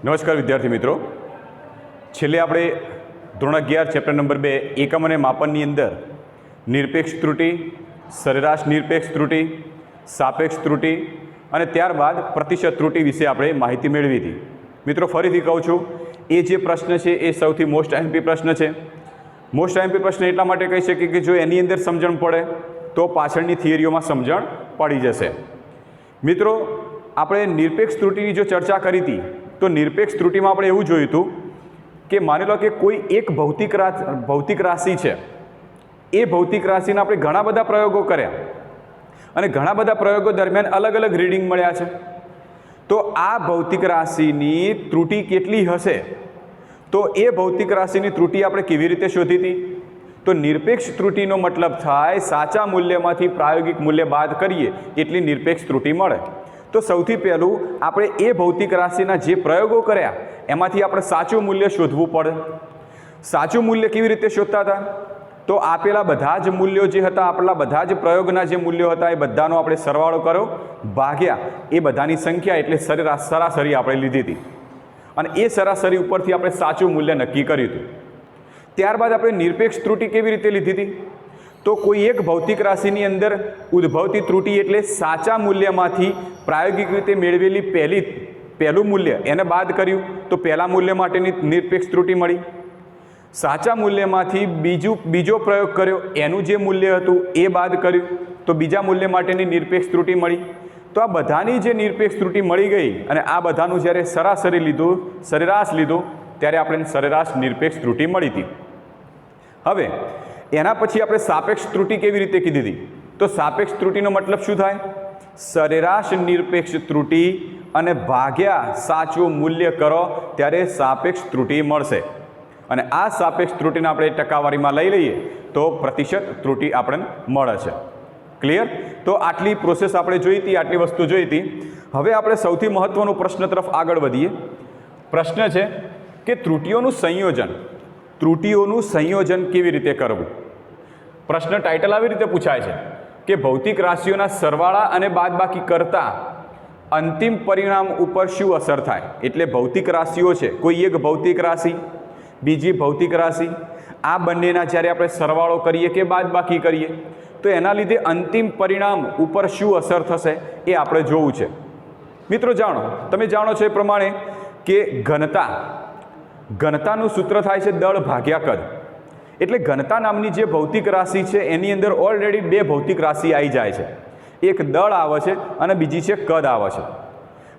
નમસ્કાર વિદ્યાર્થી મિત્રો, છેલ્લે આપણે ધોરણ 11 ચેપ્ટર નંબર 2 એકમ અને માપનની અંદર નિરપેક્ષ ત્રુટિ, સરેરાશ નિરપેક્ષ ત્રુટિ, સાપેક્ષ ત્રુટિ અને ત્યારબાદ પ્રતિશત ત્રુટિ વિશે આપણે માહિતી મેળવી હતી. મિત્રો ફરીથી કહું છું, એ જે પ્રશ્ન છે એ સૌથી મોસ્ટ આઈએમપી પ્રશ્ન છે. મોસ્ટ આઈએમપી પ્રશ્ન એટલા માટે કહી શકીએ કે જો એની અંદર સમજણ પડે તો પાછળની થિયરીઓમાં સમજણ પડી જશે. મિત્રો આપણે નિરપેક્ષ ત્રુટિની જો ચર્ચા કરી હતી તો નિરપેક્ષ ત્રુટિમાં આપણે એવું જોયું હતું કે માની લો કે કોઈ એક ભૌતિક રાશિ છે, એ ભૌતિક રાશિના આપણે ઘણા બધા પ્રયોગો કર્યા અને ઘણા બધા પ્રયોગો દરમિયાન અલગ અલગ રીડિંગ મળ્યા છે. તો આ ભૌતિક રાશિની ત્રુટિ કેટલી હશે, તો એ ભૌતિક રાશિની ત્રુટિ આપણે કેવી રીતે શોધી હતી? તો નિરપેક્ષ ત્રુટિનો મતલબ થાય સાચા મૂલ્યમાંથી પ્રાયોગિક મૂલ્ય બાદ કરીએ એટલી નિરપેક્ષ ત્રુટિ મળે. તો સૌથી પહેલું આપણે એ ભૌતિક રાશિના જે પ્રયોગો કર્યા એમાંથી આપણે સાચું મૂલ્ય શોધવું પડે. સાચું મૂલ્ય કેવી રીતે શોધતા હતા? તો આપેલા બધા જ મૂલ્યો જે હતા, આપેલા બધા જ પ્રયોગના જે મૂલ્યો હતા એ બધાનો આપણે સરવાળો કર્યો ભાગ્યા એ બધાની સંખ્યા એટલે સરાસરી આપણે લીધી હતી અને એ સરાસરી ઉપરથી આપણે સાચું મૂલ્ય નક્કી કર્યું હતું. ત્યારબાદ આપણે નિરપેક્ષ ત્રુટિ કેવી રીતે લીધી હતી? તો કોઈ એક ભૌતિક રાશિની અંદર ઉદ્ભવતી ત્રુટિ એટલે સાચા મૂલ્યમાંથી પ્રાયોગિક રીતે મેળવેલી પહેલું મૂલ્ય એને બાદ કર્યું તો પહેલા મૂલ્ય માટેની નિરપેક્ષ ત્રુટિ મળી. સાચા મૂલ્યમાંથી બીજો પ્રયોગ કર્યો, એનું જે મૂલ્ય હતું એ બાદ કર્યું તો બીજા મૂલ્ય માટેની નિરપેક્ષ ત્રુટિ મળી. તો આ બધાની જે નિરપેક્ષ ત્રુટિ મળી ગઈ અને આ બધાનું જ્યારે સરાસરી લીધું, સરેરાશ લીધું, ત્યારે આપણે સરેરાશ નિરપેક્ષ ત્રુટિ મળી હતી. હવે એના પછી આપણે સાપેક્ષ ત્રુટિ કેવી રીતે કીધી હતી? તો સાપેક્ષ ત્રુટિનો મતલબ શું થાય? સરેરાશ નિરપેક્ષ ત્રુટિ અને ભાગ્યા સાચું મૂલ્ય કરો ત્યારે સાપેક્ષ ત્રુટિ મળશે અને આ સાપેક્ષ ત્રુટિને આપણે ટકાવારીમાં લઈ લઈએ તો પ્રતિશત ત્રુટિ આપણને મળે છે. ક્લિયર? તો આટલી પ્રોસેસ આપણે જોઈ હતી, આટલી વસ્તુ જોઈ હતી. હવે આપણે સૌથી મહત્વનો પ્રશ્ન તરફ આગળ વધીએ. પ્રશ્ન છે કે ત્રુટિઓનું સંયોજન કેવી રીતે કરવું? પ્રશ્ન ટાઇટલ આવી રીતે પૂછાય છે કે ભૌતિક રાશિઓના સરવાળા અને બાદબાકી કરતા અંતિમ પરિણામ ઉપર શું અસર થાય? એટલે ભૌતિક રાશિઓ છે, કોઈ એક ભૌતિક રાશિ, બીજી ભૌતિક રાશિ, આ બંનેના જ્યારે આપણે સરવાળો કરીએ કે બાદબાકી કરીએ તો એના લીધે અંતિમ પરિણામ ઉપર શું અસર થશે એ આપણે જોવું છે. મિત્રો તમે જાણો છો એ પ્રમાણે કે ઘનતાનું સૂત્ર થાય છે દળ ભાગ્યા કદ. એટલે ઘનતા નામની જે ભૌતિક રાશિ છે એની અંદર ઓલરેડી બે ભૌતિક રાશિ આવી જાય છે. એક દળ આવે છે અને બીજી છે કદ આવે છે.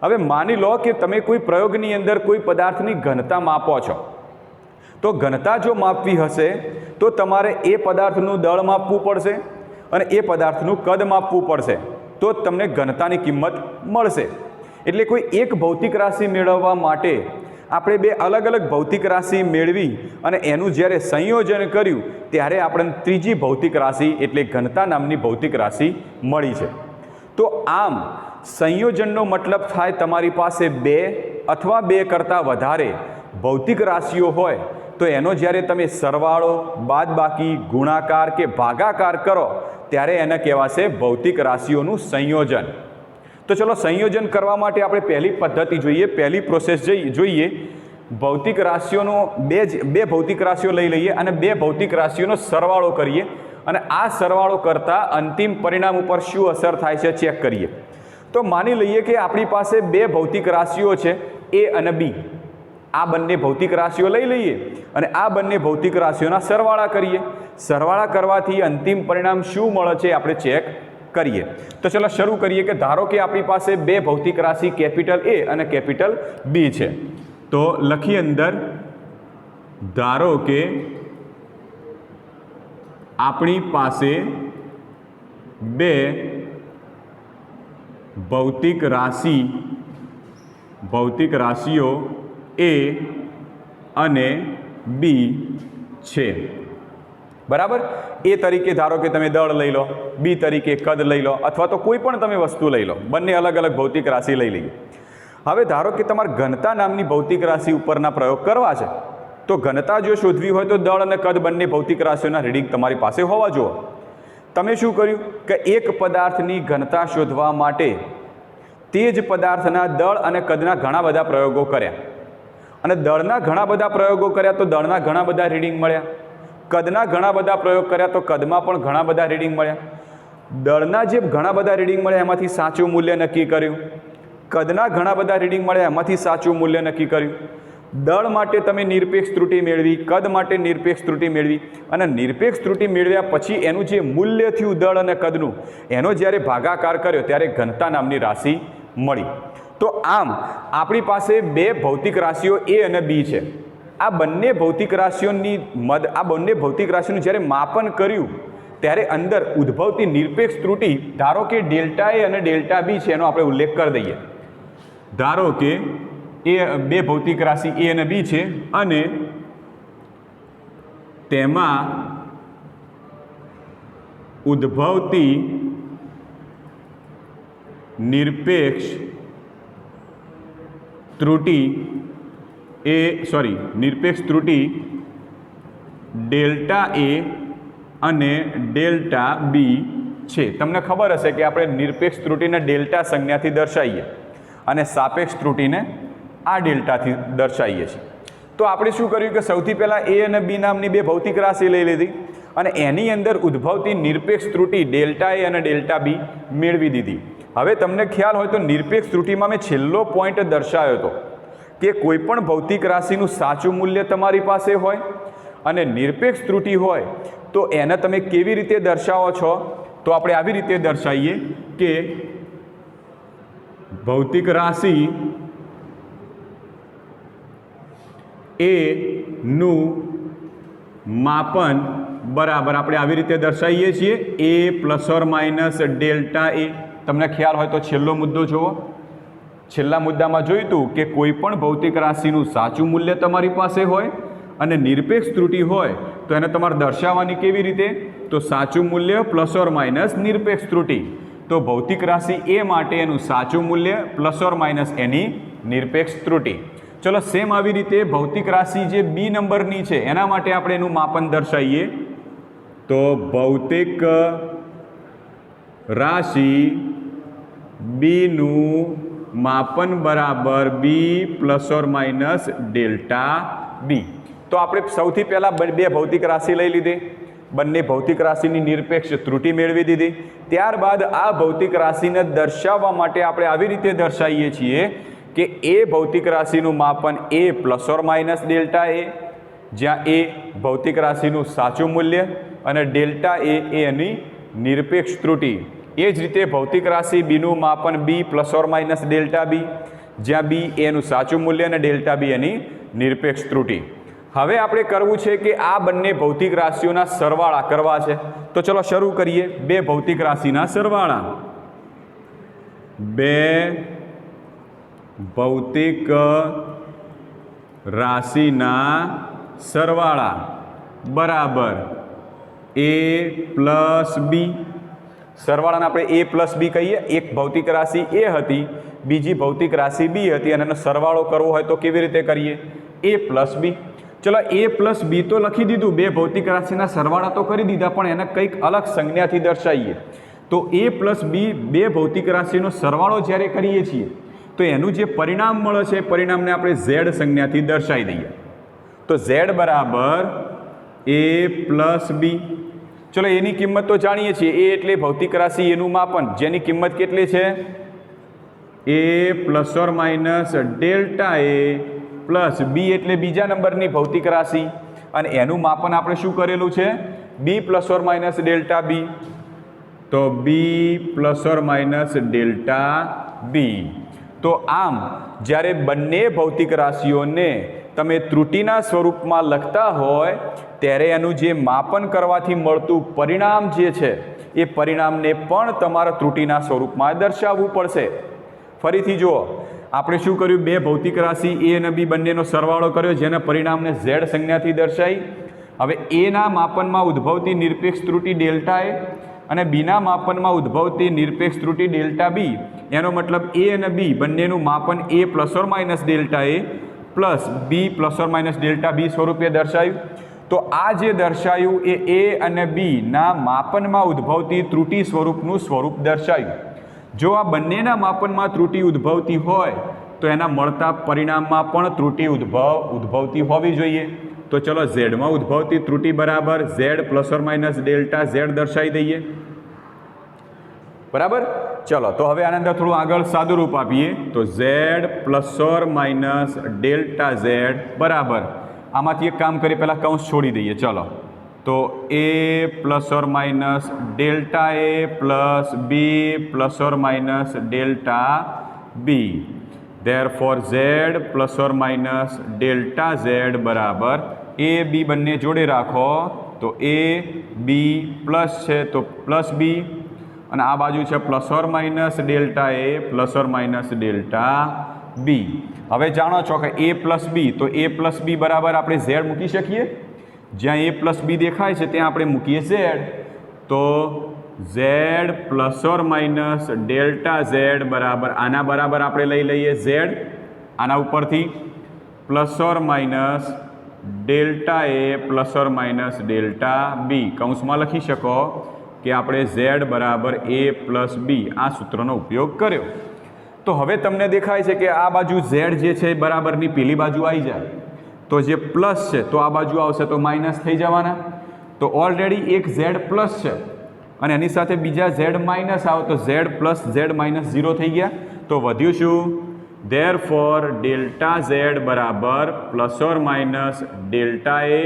હવે માની લો કે તમે કોઈ પ્રયોગની અંદર કોઈ પદાર્થની ઘનતા માપો છો, તો ઘનતા જો માપવી હશે તો તમારે એ પદાર્થનું દળ માપવું પડશે અને એ પદાર્થનું કદ માપવું પડશે, તો જ તમને ઘનતાની કિંમત મળશે. એટલે કોઈ એક ભૌતિક રાશિ મેળવવા માટે આપણે બે અલગ અલગ ભૌતિક રાશિ મેળવી અને એનું જ્યારે સંયોજન કર્યું ત્યારે આપણને ત્રીજી ભૌતિક રાશિ એટલે ઘનતા નામની ભૌતિક રાશિ મળી છે. તો આમ સંયોજનનો મતલબ થાય તમારી પાસે બે અથવા બે કરતાં વધારે ભૌતિક રાશિઓ હોય તો એનો જ્યારે તમે સરવાળો, બાદબાકી, ગુણાકાર કે ભાગાકાર કરો ત્યારે એને કહેવાશે ભૌતિક રાશિઓનું સંયોજન. તો ચલો સંયોજન કરવા માટે આપણે પહેલી પદ્ધતિ જોઈએ, પહેલી પ્રોસેસ જોઈએ. ભૌતિક રાશિઓનો બે ભૌતિક રાશિઓ લઈ લઈએ અને બે ભૌતિક રાશિઓનો સરવાળો કરીએ અને આ સરવાળો કરતાં અંતિમ પરિણામ ઉપર શું અસર થાય છે ચેક કરીએ. તો માની લઈએ કે આપણી પાસે બે ભૌતિક રાશિઓ છે એ અને બી. આ બંને ભૌતિક રાશિઓ લઈ લઈએ અને આ બંને ભૌતિક રાશિઓના સરવાળા કરીએ. સરવાળા કરવાથી અંતિમ પરિણામ શું મળે છે આપણે ચેક કરીએ. તો ચલો શરૂ કરીએ કે ધારો કે આપણી પાસે બે ભૌતિક રાશિ કેપિટલ એ અને કેપિટલ બી છે. તો લખી અંદર ધારો કે આપણી પાસે બે ભૌતિક રાશિઓ એ અને બી છે. બરાબર? એ તરીકે ધારો કે તમે દળ લઈ લો, બી તરીકે કદ લઈ લો અથવા તો કોઈ પણ તમે વસ્તુ લઈ લો. બંને અલગ અલગ ભૌતિક રાશિ લઈ લઈએ. હવે ધારો કે તમારે ઘનતા નામની ભૌતિક રાશિ ઉપરના પ્રયોગ કરવા છે તો ઘનતા જો શોધવી હોય તો દળ અને કદ બંને ભૌતિક રાશિઓના રીડિંગ તમારી પાસે હોવા જોઈએ. તમે શું કર્યું કે એક પદાર્થની ઘનતા શોધવા માટે તે જ પદાર્થના દળ અને કદના ઘણા બધા પ્રયોગો કર્યા. અને દળના ઘણા બધા પ્રયોગો કર્યા તો દળના ઘણા બધા રીડિંગ મળ્યા, કદના ઘણા બધા પ્રયોગ કર્યા તો કદમાં પણ ઘણા બધા રીડિંગ મળ્યા. દળના જે ઘણા બધા રીડિંગ મળ્યા એમાંથી સાચું મૂલ્ય નક્કી કર્યું, કદના ઘણા બધા રીડિંગ મળ્યા એમાંથી સાચું મૂલ્ય નક્કી કર્યું. દળ માટે તમે નિરપેક્ષ ત્રુટિ મેળવી, કદ માટે નિરપેક્ષ ત્રુટિ મેળવી, અને નિરપેક્ષ ત્રુટિ મેળવ્યા પછી એનું જે મૂલ્ય થયું દળ અને કદનું એનો જ્યારે ભાગાકાર કર્યો ત્યારે ઘનતા નામની રાશિ મળી. તો આમ આપણી પાસે બે ભૌતિક રાશિઓ એ અને બી છે. આ બંને ભૌતિક રાશિઓનું જ્યારે માપન કર્યું ત્યારે અંદર ઉદ્ભવતી નિરપેક્ષ ત્રુટિ ધારો કે ડેલ્ટા એ અને ડેલ્ટા બી છે એનો આપણે ઉલ્લેખ કરી દઈએ. ધારો કે એ બે ભૌતિક રાશિ એ અને બી છે અને તેમાં ઉદ્ભવતી નિરપેક્ષ ત્રુટિ ડેલ્ટા એ અને ડેલ્ટા બી છે. તમને ખબર હશે કે આપણે નિરપેક્ષ ત્રુટિને ડેલ્ટા સંજ્ઞાથી દર્શાવીએ અને સાપેક્ષ ત્રુટિને આ ડેલ્ટાથી દર્શાવીએ છીએ. તો આપણે શું કર્યું કે સૌથી પહેલાં એ અને બી નામની બે ભૌતિક રાશિ લઈ લીધી અને એની અંદર ઉદ્ભવતી નિરપેક્ષ ત્રુટિ ડેલ્ટા એ અને ડેલ્ટા બી મેળવી દીધી. હવે તમને ખ્યાલ હોય તો નિરપેક્ષ ત્રુટિમાં મેં છેલ્લો પોઈન્ટ દર્શાવ્યો હતો કે કોઈ પણ ભૌતિક રાશિનું સાચું મૂલ્ય તમારી પાસે હોય અને નિરપેક્ષ ત્રુટિ હોય તો એને તમે કેવી રીતે દર્શાવો છો? તો આપણે આવી રીતે દર્શાવીએ કે ભૌતિક રાશિ એ નું માપન બરાબર આપણે આવી રીતે દર્શાવીએ છીએ એ પ્લસ ઓર માઇનસ ડેલ્ટા એ. તમને ખ્યાલ હોય તો છેલ્લો મુદ્દો જુઓ. છેલ્લા મુદ્દામાં જોયું હતું કે કોઈ પણ ભૌતિક રાશિનું સાચું મૂલ્ય તમારી પાસે હોય અને નિરપેક્ષ ત્રુટિ હોય તો એને તમારે દર્શાવવાની કેવી રીતે? તો સાચું મૂલ્ય પ્લસ ઓર માઇનસ નિરપેક્ષ ત્રુટિ. તો ભૌતિક રાશિ એ માટે એનું સાચું મૂલ્ય પ્લસ ઓર માઇનસ એની નિરપેક્ષ ત્રુટિ. ચલો સેમ આવી રીતે ભૌતિક રાશિ જે બી નંબરની છે એના માટે આપણે એનું માપન દર્શાવીએ તો ભૌતિક રાશિ બીનું માપન બરાબર B plus or minus delta B. તો આપણે સૌથી પહેલાં બે ભૌતિક રાશિ લઈ લીધી, બંને ભૌતિક રાશિની નિરપેક્ષ ત્રુટિ મેળવી દીધી. ત્યારબાદ આ ભૌતિક રાશિને દર્શાવવા માટે આપણે આવી રીતે દર્શાવીએ છીએ કે એ ભૌતિક રાશિનું માપન A plus or minus delta એ, જ્યાં એ ભૌતિક રાશિનું સાચું મૂલ્ય અને ડેલ્ટા એ એની નિરપેક્ષ ત્રુટિ. એ જ રીતે ભૌતિક રાશિ બીનું માપન B plus or minus delta B, જ્યાં બી એનું સાચું મૂલ્ય અને ડેલ્ટા બી એની નિરપેક્ષ ત્રુટિ. હવે આપણે કરવું છે કે આ બંને ભૌતિક રાશિઓના સરવાળા કરવા છે. તો ચલો શરૂ કરીએ. બે ભૌતિક રાશિના સરવાળા. બે ભૌતિક રાશિના સરવાળા બરાબર એ પ્લસ બી. સરવાળાને આપણે એ પ્લસ બી કહીએ. એક ભૌતિક રાશિ એ હતી, બીજી ભૌતિક રાશિ બી હતી અને એનો સરવાળો કરવો હોય તો કેવી રીતે કરીએ? એ પ્લસ બી. ચલો એ પ્લસ બી તો લખી દીધું, બે ભૌતિક રાશિના સરવાળા તો કરી દીધા, પણ એને કંઈક અલગ સંજ્ઞાથી દર્શાવીએ. તો એ પ્લસ બી બે ભૌતિક રાશિનો સરવાળો જ્યારે કરીએ છીએ તો એનું જે પરિણામ મળે છે એ પરિણામને આપણે ઝેડ સંજ્ઞાથી દર્શાવી દઈએ. તો ઝેડ બરાબર એ પ્લસ બી. ચલો એની કિંમત તો જાણીએ છીએ, એ એટલે ભૌતિક રાશિ એનું માપન, જેની કિંમત કેટલી છે? A plus or minus delta A plus B એટલે બીજા નંબરની ભૌતિક રાશિ અને એનું માપન આપણે શું કરેલું છે? B plus or minus delta B. તો B plus or minus delta B. તો આમ જ્યારે બંને ભૌતિક રાશિઓને તમે ત્રુટિના સ્વરૂપમાં લખતા હોય ત્યારે એનું જે માપન કરવાથી મળતું પરિણામ જે છે એ પરિણામને પણ તમારા ત્રુટિના સ્વરૂપમાં દર્શાવવું પડશે. ફરીથી જુઓ, આપણે શું કર્યું? બે ભૌતિક રાશિ એ અને બી બંનેનો સરવાળો કર્યો, જેના પરિણામને ઝેડ સંજ્ઞાથી દર્શાવી. હવે એના માપનમાં ઉદ્ભવતી નિરપેક્ષ ત્રુટિ ડેલ્ટા એ અને બીના માપનમાં ઉદ્ભવતી નિરપેક્ષ ત્રુટિ ડેલ્ટા બી. એનો મતલબ એ અને બી બંનેનું માપન A plus or minus delta A plus B plus or minus delta B સ્વરૂપે દર્શાવ્યું. તો આ જે દર્શાવ્યું એ અને બીના માપનમાં ઉદ્ભવતી ત્રુટિ સ્વરૂપનું સ્વરૂપ દર્શાવ્યું. જો આ બંનેના માપનમાં ત્રુટિ ઉદ્ભવતી હોય તો એના મળતા પરિણામમાં પણ ત્રુટિ ઉદ્ભવતી હોવી જોઈએ. તો ચલો ઝેડમાં ઉદ્ભવતી ત્રુટિ બરાબર Z plus or minus delta Z દર્શાવી દઈએ. બરાબર. ચલો તો હવે આના અંદર થોડું આગળ સાદું રૂપ આપીએ તો Z plus or minus delta Z બરાબર આમાંથી એક કામ કરીએ, પહેલાં કૌંસ છોડી દઈએ. ચલો તો A plus or minus delta A plus B plus or minus delta B. Therefore Z plus or minus delta Z બરાબર એ બી બંને જોડે રાખો તો એ બી પ્લસ છે તો પ્લસ બી, અને આ બાજુ છે plus or minus delta A plus or minus delta બી. હવે જાણો છો કે એ પ્લસ બી, તો એ પ્લસ બી બરાબર આપણે ઝેડ મૂકી શકીએ. જ્યાં એ પ્લસ બી દેખાય છે ત્યાં આપણે મૂકીએ ઝેડ. તો Z plus or minus delta Z બરાબર આના બરાબર આપણે લઈ લઈએ ઝેડ, આના ઉપરથી plus or minus delta A plus or minus delta b. કૌંસમાં લખી શકો કે આપણે ઝેડ બરાબર એ પ્લસ બી આ સૂત્રનો ઉપયોગ કર્યો. તો હવે તમને દેખાય છે કે આ બાજુ ઝેડ જે છે બરાબરની પેલી બાજુ આવી જાય, તો જે પ્લસ છે તો આ બાજુ આવશે તો માઇનસ થઈ જવાના. તો ઓલરેડી એક ઝેડ પ્લસ છે અને એની સાથે બીજા ઝેડ માઇનસ આવે તો ઝેડ પ્લસ ઝેડ માઇનસ 0 થઈ ગયા. તો વધ્યું શું? ધેરફોર ડેલ્ટા ઝેડ બરાબર plus or minus delta A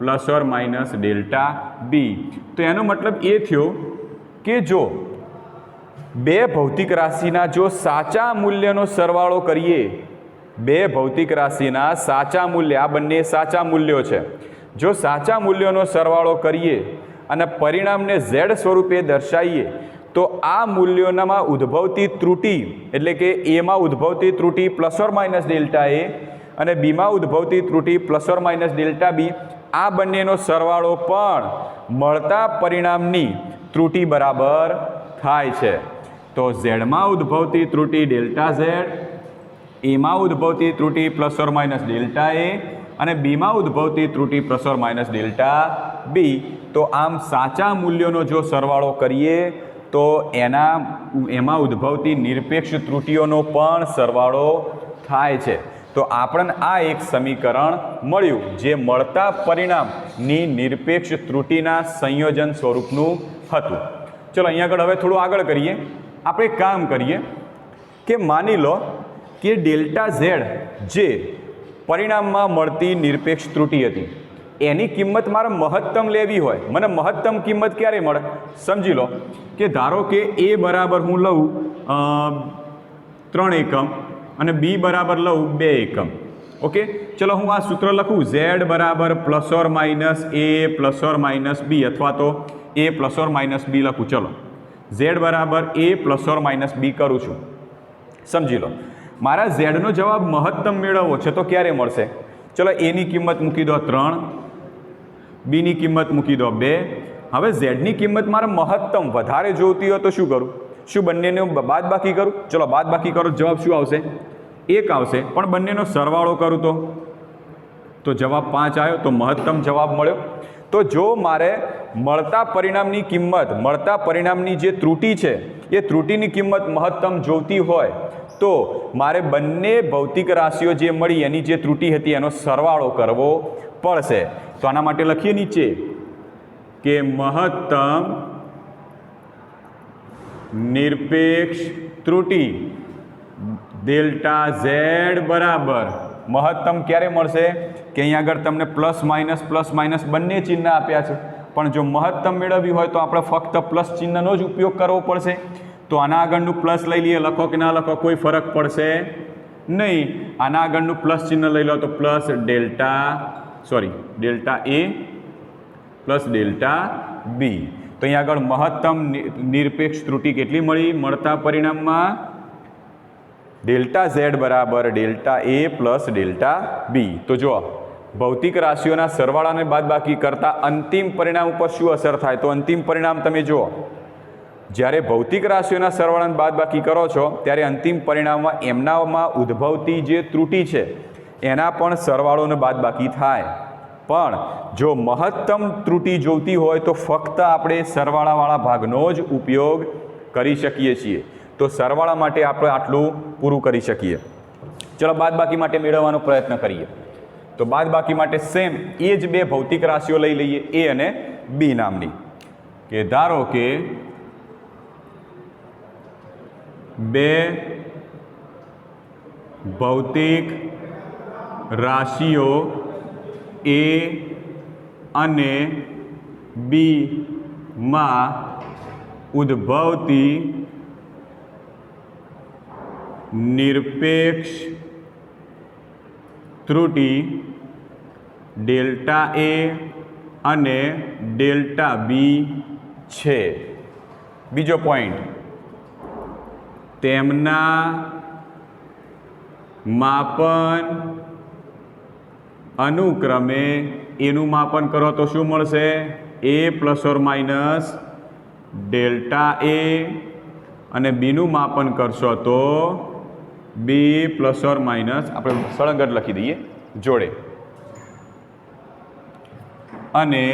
plus or minus delta B. તો એનો મતલબ એ થયો કે જો બે ભૌતિક રાશિના જો સાચા મૂલ્યનો સરવાળો કરીએ, બે ભૌતિક રાશિના સાચા મૂલ્ય, આ બંને સાચા મૂલ્યો છે, જો સાચા મૂલ્યોનો સરવાળો કરીએ અને પરિણામને ઝેડ સ્વરૂપે દર્શાવીએ તો આ મૂલ્યોનામાં ઉદ્ભવતી ત્રુટિ એટલે કે એમાં ઉદ્ભવતી ત્રુટિ plus or minus delta A અને બીમાં ઉદ્ભવતી ત્રુટિ plus or minus delta B, આ બંનેનો સરવાળો પણ મળતા પરિણામની ત્રુટિ બરાબર થાય છે. તો ઝેડમાં ઉદ્ભવતી ત્રુટિ ડેલ્ટા ઝેડ, એમાં ઉદ્ભવતી ત્રુટિ plus or minus delta A અને બીમાં ઉદ્ભવતી ત્રુટિ plus or minus delta B. તો આમ સાચા મૂલ્યોનો જો સરવાળો કરીએ તો એમાં ઉદ્ભવતી નિરપેક્ષ ત્રુટિઓનો પણ સરવાળો થાય છે. તો આપણને આ એક સમીકરણ મળ્યું જે મળતા પરિણામની નિરપેક્ષ ત્રુટિના સંયોજન સ્વરૂપનું હતું. ચલો અહીંયા આગળ હવે થોડું આગળ કરીએ. આપણે એક કામ કરીએ કે માની લો કે ડેલ્ટા ઝેડ જે પરિણામમાં મળતી નિરપેક્ષ ત્રુટિ હતી એની કિંમત મારે મહત્તમ લેવી હોય, મને મહત્તમ કિંમત ક્યારે મળે? સમજી લો કે ધારો કે એ બરાબર હું લઉં 3 એકમ અને બી બરાબર લઉં 2 એકમ. ઓકે, ચલો હું આ સૂત્ર લખું ઝેડ બરાબર plus or minus A plus or minus B અથવા તો એ પ્લસ ઓર માઇનસ બી લખું. ચલો ઝેડ બરાબર એ પ્લસ ઓર માઇનસ બી કરું છું. સમજી લો મારા ઝેડનો જવાબ મહત્તમ મેળવવો છે તો ક્યારે મળશે? ચલો એની કિંમત મૂકી દો 3, બીની કિંમત મૂકી દો 2. હવે ઝેડની કિંમત મારે મહત્તમ વધારે જોઈતી હોય તો શું કરું? શું બંનેને બાદબાકી કરું? ચલો બાદબાકી કરો, જવાબ શું આવશે? 1 આવશે. પણ બંનેનો સરવાળો કરું તો જવાબ 5 આવ્યો, તો મહત્તમ જવાબ મળ્યો. તો જો મારે મળતા પરિણામની કિંમત, મળતા પરિણામની જે ત્રુટિ છે એ ત્રુટિની કિંમત મહત્તમ જોઈતી હોય તો મારે બંને ભૌતિક રાશિઓ જે મળી એની જે ત્રુટિ હતી એનો સરવાળો કરવો પડશે. તો આના માટે લખીએ નીચે કે મહત્તમ નિરપેક્ષ ત્રુટિ ડેલ્ટા ઝેડ બરાબર મહત્તમ ક્યારે મળશે? કે અહીંયા આગળ તમને પ્લસ માઇનસ બંને ચિહ્ન આપ્યા છે, પણ જો મહત્તમ મેળવવી હોય તો આપણે ફક્ત પ્લસ ચિહ્નનો જ ઉપયોગ કરવો પડશે. તો આના આગળનું પ્લસ લઈ લઈએ, લખો કે ના લખો કોઈ ફરક પડશે નહીં. આના આગળનું પ્લસ ચિહ્ન લઈ લો તો પ્લસ ડેલ્ટા એ પ્લસ ડેલ્ટા બી. તો અહીંયા આગળ મહત્તમ નિરપેક્ષ ત્રુટિ કેટલી મળી મળતા પરિણામમાં? ડેલ્ટા ઝેડ બરાબર ડેલ્ટા એ પ્લસ ડેલ્ટા બી. તો જો ભૌતિક રાશિઓના સરવાળાને બાદબાકી કરતાં અંતિમ પરિણામ ઉપર શું અસર થાય? તો અંતિમ પરિણામ તમે જુઓ, જ્યારે ભૌતિક રાશિઓના સરવાળાને બાદબાકી કરો છો ત્યારે અંતિમ પરિણામમાં એમનામાં ઉદ્ભવતી જે ત્રુટિ છે એના પણ સરવાળોને બાદબાકી થાય. પણ જો મહત્તમ ત્રુટિ જોઈતી હોય તો ફક્ત આપણે સરવાળાવાળા ભાગનો જ ઉપયોગ કરી શકીએ છીએ. તો સરવાળા માટે આપણે આટલું પૂરું કરી શકીએ. ચલો બાદબાકી માટે મેળવવાનો પ્રયત્ન કરીએ. તો બાદબાકી માટે સેમ એ જ બે ભૌતિક રાશિઓ લઈ લઈએ, એ અને બી નામની. કે ધારો કે બે ભૌતિક રાશિઓ એ અને બી માં ઉદ્ભવતી નિરપેક્ષ ત્રુટિ ડેલ્ટા એ અને ડેલ્ટા બી છે. બીજો પોઈન્ટ, તેમના માપન અનુક્રમે એનું માપન કરો તો શું મળશે? એ plus or minus delta A, અને બીનું માપન કરશો તો બી પ્લસ ઓર માઇનસ, આપણે સળંગત લખી દઈએ જોડે, અને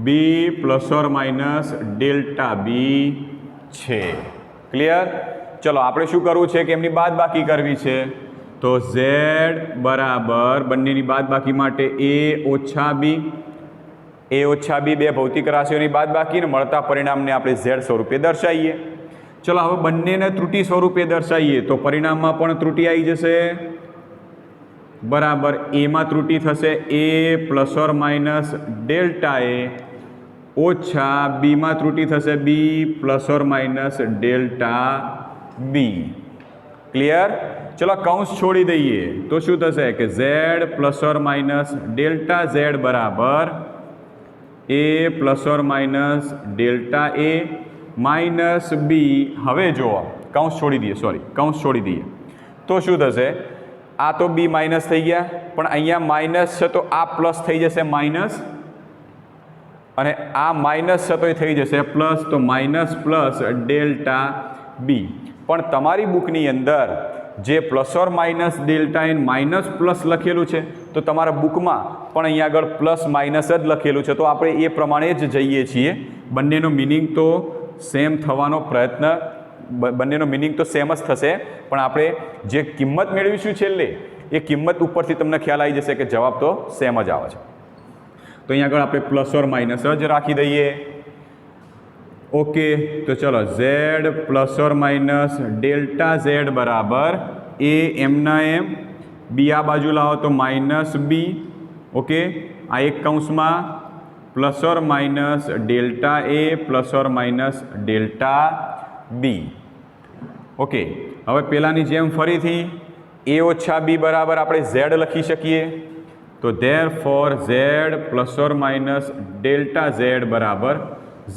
B plus or minus delta B છે. ક્લિયર? ચલો આપણે શું કરવું છે કે એમની બાદબાકી કરવી છે. તો ઝેડ બરાબર બંનેની બાદબાકી માટે એ ઓછા બી, એ ઓછા બી બે ભૌતિક રાશિઓની બાદબાકીને મળતા પરિણામને આપણે ઝેડ સ્વરૂપે દર્શાવીએ. ચલો હવે બંનેને ત્રુટિ સ્વરૂપે દર્શાવીએ તો પરિણામમાં પણ ત્રુટિ આવી જશે. બરાબર, એમાં ત્રુટિ થશે A plus or minus delta A, ઓછા બીમાં ત્રુટિ થશે B plus or minus delta B. Clear? ચલો કૌંસ છોડી દઈએ તો શું થશે કે Z plus or minus delta Z બરાબર A plus or minus delta A minus B. હવે જુઓ કૌંસ છોડી દઈએ, કૌંસ છોડી દઈએ તો શું થશે? આ તો બી માઇનસ થઈ ગયા, પણ અહીંયા માઇનસ છે તો આ પ્લસ થઈ જશે માઇનસ, અને આ માઇનસ છે તો એ થઈ જશે પ્લસ, તો માઇનસ પ્લસ ડેલ્ટા બી. પણ તમારી બુકની અંદર જે plus or minus delta N minus plus લખેલું છે, તો તમારા બુકમાં પણ અહીંયા આગળ પ્લસ માઇનસ જ લખેલું છે, તો આપણે એ પ્રમાણે જ જઈએ છીએ. બંનેનો મિનિંગ તો સેમ થવાનો પ્રયત્ન, બંનેનો મિનિંગ તો સેમ જ થશે, પણ આપણે જે કિંમત મેળવીશું છેલ્લે એ કિંમત ઉપરથી તમને ખ્યાલ આવી જશે કે જવાબ તો સેમ જ આવે છે. તો અહીંયા આગળ આપણે પ્લસ ઓર માઇનસ જ રાખી દઈએ. ઓકે, તો ચલો Z plus or minus delta Z બરાબર એ એમના એમ, બી આ બાજુ લાવો તો માઇનસ બી. ઓકે, આ એક કૌંસમાં plus or minus delta A plus or minus delta B. Okay, હવે પહેલાંની જેમ ફરીથી એ ઓછા બી બરાબર આપણે ઝેડ લખી શકીએ. તો therefore Z plus or minus delta Z બરાબર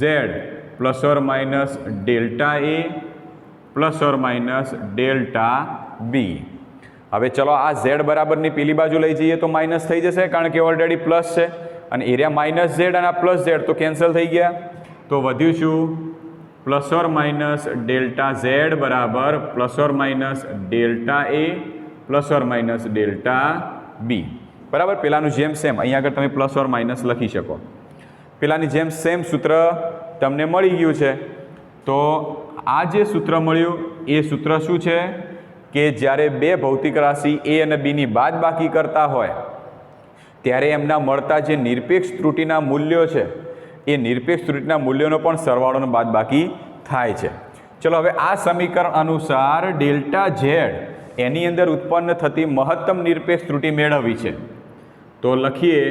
Z plus or minus delta A plus or minus delta બી. હવે ચલો આ ઝેડ બરાબરની પેલી બાજુ લઈ જઈએ તો માઇનસ થઈ જશે, કારણ કે ઓલરેડી પ્લસ છે, અને એરિયા માઇનસ ઝેડ અને આ પ્લસ ઝેડ તો કેન્સલ થઈ ગયા. તો વધ્યું શું? Plus or minus delta Z બરાબર plus or minus delta A plus or minus delta B. બરાબર, પહેલાંનું જેમ સેમ અહીંયા આગળ તમે પ્લસ ઓર માઇનસ લખી શકો. પહેલાંની જેમ સેમ સૂત્ર તમને મળી ગયું છે. તો આ જે સૂત્ર મળ્યું એ સૂત્ર શું છે કે જ્યારે બે ભૌતિક રાશિ એ અને બીની બાદબાકી કરતા હોય ત્યારે એમના મળતા જે નિરપેક્ષ ત્રુટિના મૂલ્યો છે એ નિરપેક્ષ ત્રુટિના મૂલ્યોનો પણ સરવાળોનો બાદબાકી થાય છે. ચલો હવે આ સમીકરણ અનુસાર ડેલ્ટા ઝેડ એની અંદર ઉત્પન્ન થતી મહત્તમ નિરપેક્ષ ત્રુટિ મેળવવી છે. તો લખીએ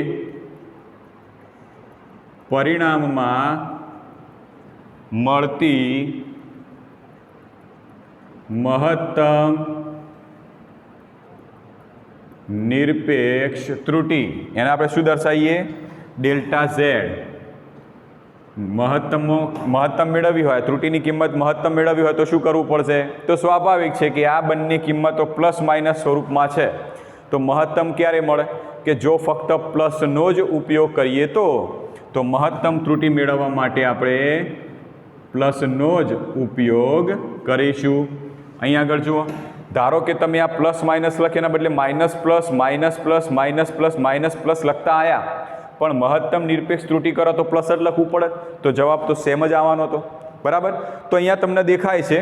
પરિણામમાં મળતી મહત્તમ નિરપેક્ષ ત્રુટિ એને આપણે શું દર્શાવીએ? Delta Z. મહત્તમ મેળવવી હોય, ત્રુટિની કિંમત મહત્તમ મેળવવી હોય તો શું કરવું પડશે? તો સ્વાભાવિક છે કે આ બંને કિંમતો પ્લસ માઇનસ સ્વરૂપમાં છે. તો મહત્તમ ક્યારે મળે? કે જો ફક્ત પ્લસનો જ ઉપયોગ કરીએ તો મહત્તમ ત્રુટિ મેળવવા માટે આપણે પ્લસનો જ ઉપયોગ કરીશું. અહીં આગળ જુઓ, ધારો કે તમે આ પ્લસ માઇનસ લખીના બદલે minus plus minus plus minus plus minus plus લખતા આવ્યા, પણ મહત્તમ નિરપેક્ષ ત્રુટિ કરો તો પ્લસ જ લખવું પડે, તો જવાબ તો સેમ જ આવવાનો હતો. બરાબર, તો અહીંયા તમને દેખાય છે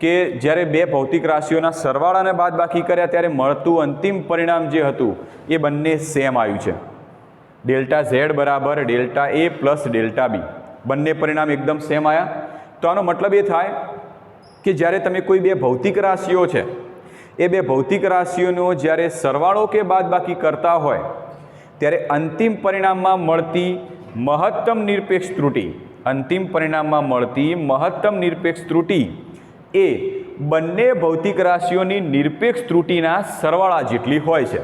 કે જ્યારે બે ભૌતિક રાશિઓના સરવાળાને બાદબાકી કર્યા ત્યારે મળતું અંતિમ પરિણામ જે હતું એ બંને સેમ આવ્યું છે. ડેલ્ટા ઝેડ બરાબર ડેલ્ટા એ પ્લસ ડેલ્ટા બી, બંને પરિણામ એકદમ સેમ આવ્યા. તો આનો મતલબ એ થાય કે જ્યારે તમે કોઈ બે ભૌતિક રાશિઓ છે એ બે ભૌતિક રાશિઓનો જ્યારે સરવાળો કે બાદબાકી કરતા હોય ત્યારે અંતિમ પરિણામમાં મળતી મહત્તમ નિરપેક્ષ ત્રુટિ, અંતિમ પરિણામમાં મળતી મહત્તમ નિરપેક્ષ ત્રુટિ એ બંને ભૌતિક રાશિઓની નિરપેક્ષ ત્રુટિના સરવાળા જેટલી હોય છે.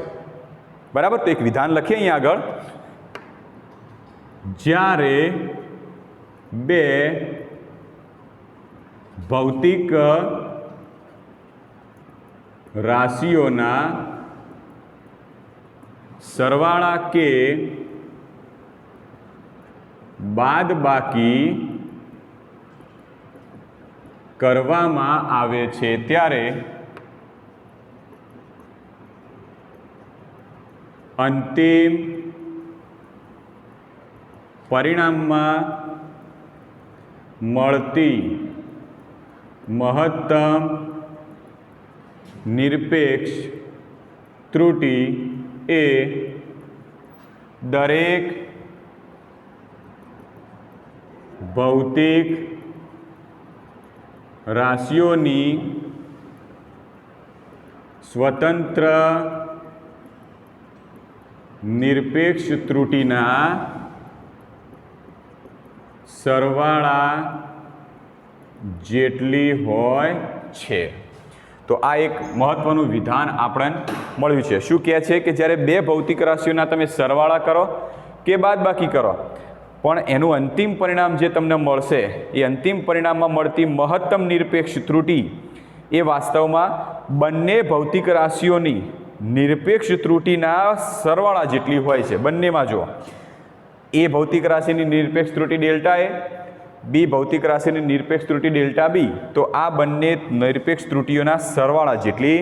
બરાબર. તો એક વિધાન લખીએ અહીંયા આગળ. જ્યારે બે ભૌતિક રાશિઓના સરવાળા કે બાદબાકી કરવામાં આવે છે ત્યારે અંતિમ પરિણામમાં મળતી મહત્તમ નિરપેક્ષ ત્રુટિ એ દરેક ભૌતિક રાશિઓની સ્વતંત્ર નિરપેક્ષ ત્રુટિના સરવાળા જેટલી હોય છે. તો આ એક મહત્વનું વિધાન આપણને મળ્યું છે. શું કહે છે કે જ્યારે બે ભૌતિક રાશિઓના તમે સરવાળા કરો કે બાદબાકી કરો પણ એનું અંતિમ પરિણામ જે તમને મળશે એ અંતિમ પરિણામમાં મળતી મહત્તમ નિરપેક્ષ ત્રુટિ એ વાસ્તવમાં બંને ભૌતિક રાશિઓની નિરપેક્ષ ત્રુટિના સરવાળા જેટલી હોય છે. બંનેમાં જો એ ભૌતિક રાશિની નિરપેક્ષ ત્રુટિ ડેલ્ટા એ, બી ભૌતિક રાશિની નિરપેક્ષ ત્રુટિ ડેલ્ટા બી, તો આ બંને નિરપેક્ષ ત્રુટિઓના સરવાળા જેટલી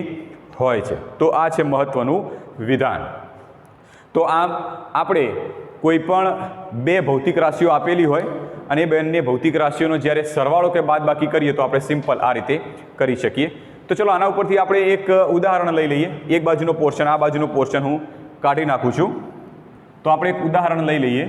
હોય છે. તો આ છે મહત્વનું વિધાન. તો આમ આપણે કોઈ પણ બે ભૌતિક રાશિઓ આપેલી હોય અને એ બંને ભૌતિક રાશિઓનો જ્યારે સરવાળો કે બાદબાકી કરીએ તો આપણે સિમ્પલ આ રીતે કરી શકીએ. તો ચલો આના ઉપરથી આપણે એક ઉદાહરણ લઈ લઈએ. એક બાજુનો પોર્શન, આ બાજુનો પોર્શન હું કાઢી નાખું છું. તો આપણે એક ઉદાહરણ લઈ લઈએ.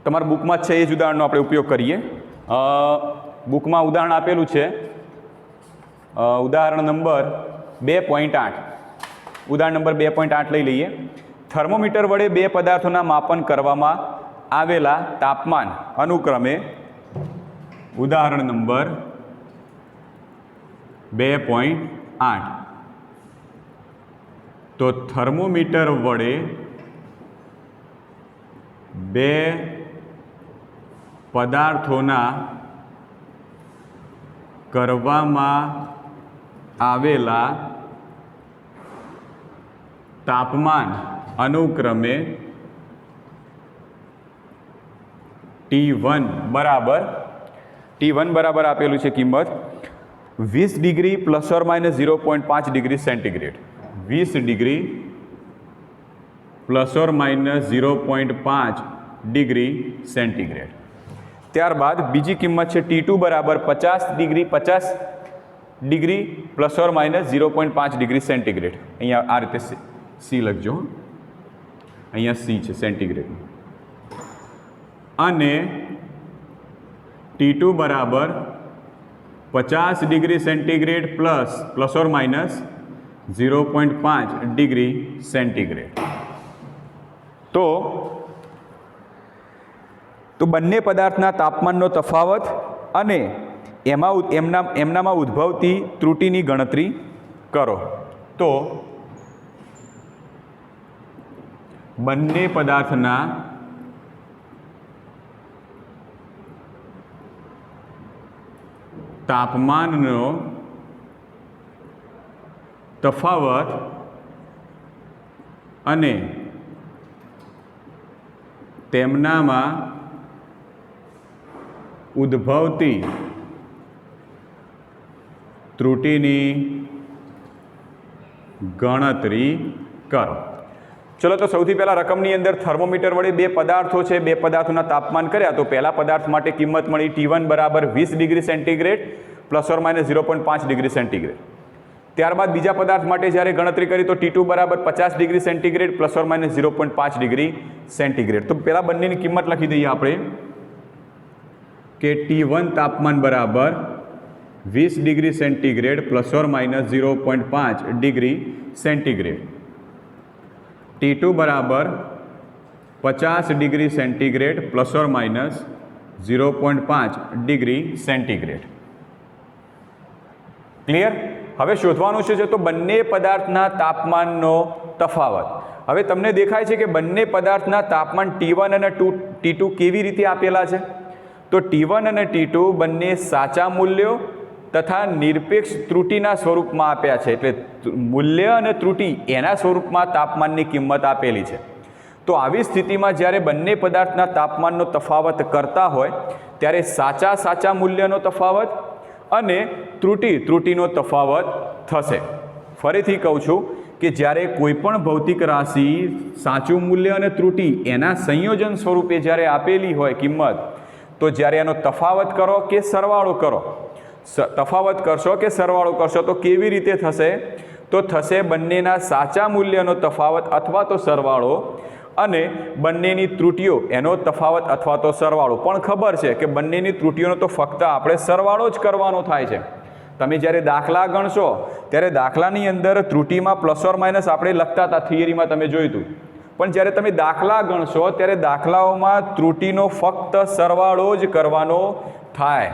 તમારા બુકમાં છે એ જ ઉદાહરણનો આપણે ઉપયોગ કરીએ. બુકમાં ઉદાહરણ આપેલું છે, ઉદાહરણ નંબર 2.8. ઉદાહરણ નંબર 2.8 લઈ લઈએ. થર્મોમીટર વડે બે પદાર્થોના માપન કરવામાં આવેલા તાપમાન અનુક્રમે ઉદાહરણ નંબર 2.8. તો થર્મોમીટર વડે બે પદાર્થોના કરવામાં આવેલા તાપમાન અનુક્રમે T1 બરાબર આપેલું છે કિંમત 20 degree plus or minus 0.5 degree centigrade. 20 degree plus or minus 0.5 degree centigrade. ત્યારબાદ બીજી કિંમત છે T2 બરાબર 50 degree plus or minus 0.5 degree centigrade. અહીંયા આ રીતે સી લખજો, અહીંયા સી છે સેન્ટીગ્રેડ. અને T2 બરાબર 50 degree centigrade plus or minus 0.5 degree centigrade. તો બંને પદાર્થના તાપમાનનો તફાવત અને એમનામાં ઉદ્ભવતી ત્રુટિની ગણતરી કરો. તો બંને પદાર્થના તાપમાનનો તફાવત અને તેમનામાં ઉદ્ભવતી ત્રુટિની ગણતરી કરો। ચલો તો સૌથી પહેલાં રકમની અંદર થર્મોમીટર વડે બે પદાર્થો છે, બે પદાર્થોના તાપમાન કર્યા તો પહેલા પદાર્થ માટે કિંમત મળી T1 બરાબર 20 ડિગ્રી સેન્ટીગ્રેડ ±0.5 ડિગ્રી સેન્ટીગ્રેડ। ત્યારબાદ બીજા પદાર્થ માટે જ્યારે ગણતરી કરી તો T2 બરાબર 50 ડિગ્રી સેન્ટીગ્રેડ ±0.5 ડિગ્રી સેન્ટીગ્રેડ। તો પહેલાં બંનેની કિંમત લખી દઈએ આપણે કે T1 તાપમાન બરાબર 20 degree centigrade ±0.5 degree centigrade, T2 બરાબર 50 degree centigrade ±0.5 degree centigrade. Clear? હવે શોધવાનું છે તો બંને પદાર્થના તાપમાનનો તફાવત। હવે તમને દેખાય છે કે બંને પદાર્થના તાપમાન T1 અને T2 કેવી રીતે આપેલા છે? તો T1 અને T2 બંને સાચા મૂલ્યો તથા નિરપેક્ષ ત્રુટિના સ્વરૂપમાં આપ્યા છે, એટલે મૂલ્ય અને ત્રુટિ એના સ્વરૂપમાં તાપમાનની કિંમત આપેલી છે। તો આવી સ્થિતિમાં જ્યારે બંને પદાર્થના તાપમાનનો તફાવત કરતા હોય ત્યારે સાચા મૂલ્યનો તફાવત અને ત્રુટિનો તફાવત થશે। ફરીથી કહું છું કે જ્યારે કોઈ પણ ભૌતિક રાશિ સાચું મૂલ્ય અને ત્રુટિ એના સંયોજન સ્વરૂપે જ્યારે આપેલી હોય કિંમત, તો જ્યારે એનો તફાવત કરો કે સરવાળો કરો, તફાવત કરશો કે સરવાળો કરશો તો કેવી રીતે થશે? તો થશે બંનેના સાચા મૂલ્યનો તફાવત અથવા તો સરવાળો અને બંનેની ત્રુટિઓ એનો તફાવત અથવા તો સરવાળો। પણ ખબર છે કે બંનેની ત્રુટિઓનો તો ફક્ત આપણે સરવાળો જ કરવાનો થાય છે। તમે જ્યારે દાખલા ગણશો ત્યારે દાખલાની અંદર ત્રુટિમાં પ્લસ ઓર માઇનસ આપણે લખતા હતા, થિયરીમાં તમે જોયું હતું, પણ જ્યારે તમે દાખલા ગણશો ત્યારે દાખલાઓમાં ત્રુટિનો ફક્ત સરવાળો જ કરવાનો થાય।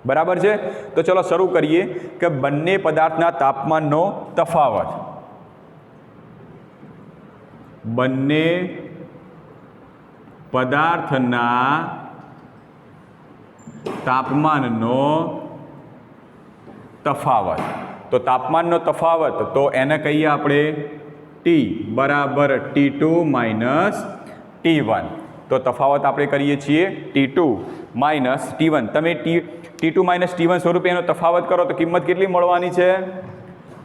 બરાબર છે? તો ચલો શરૂ કરીએ કે બંને પદાર્થના તાપમાનનો તફાવત। બંને પદાર્થના તાપમાનનો તફાવત। તો તાપમાનનો તફાવત તો એને કહીએ આપણે T બરાબર T2 માઇનસ T1। તો તફાવત આપણે કરીએ છીએ T2 માઇનસ T1। તમે T2 માઇનસ T1 સ્વરૂપે એનો તફાવત કરો તો કિંમત કેટલી મળવાની છે?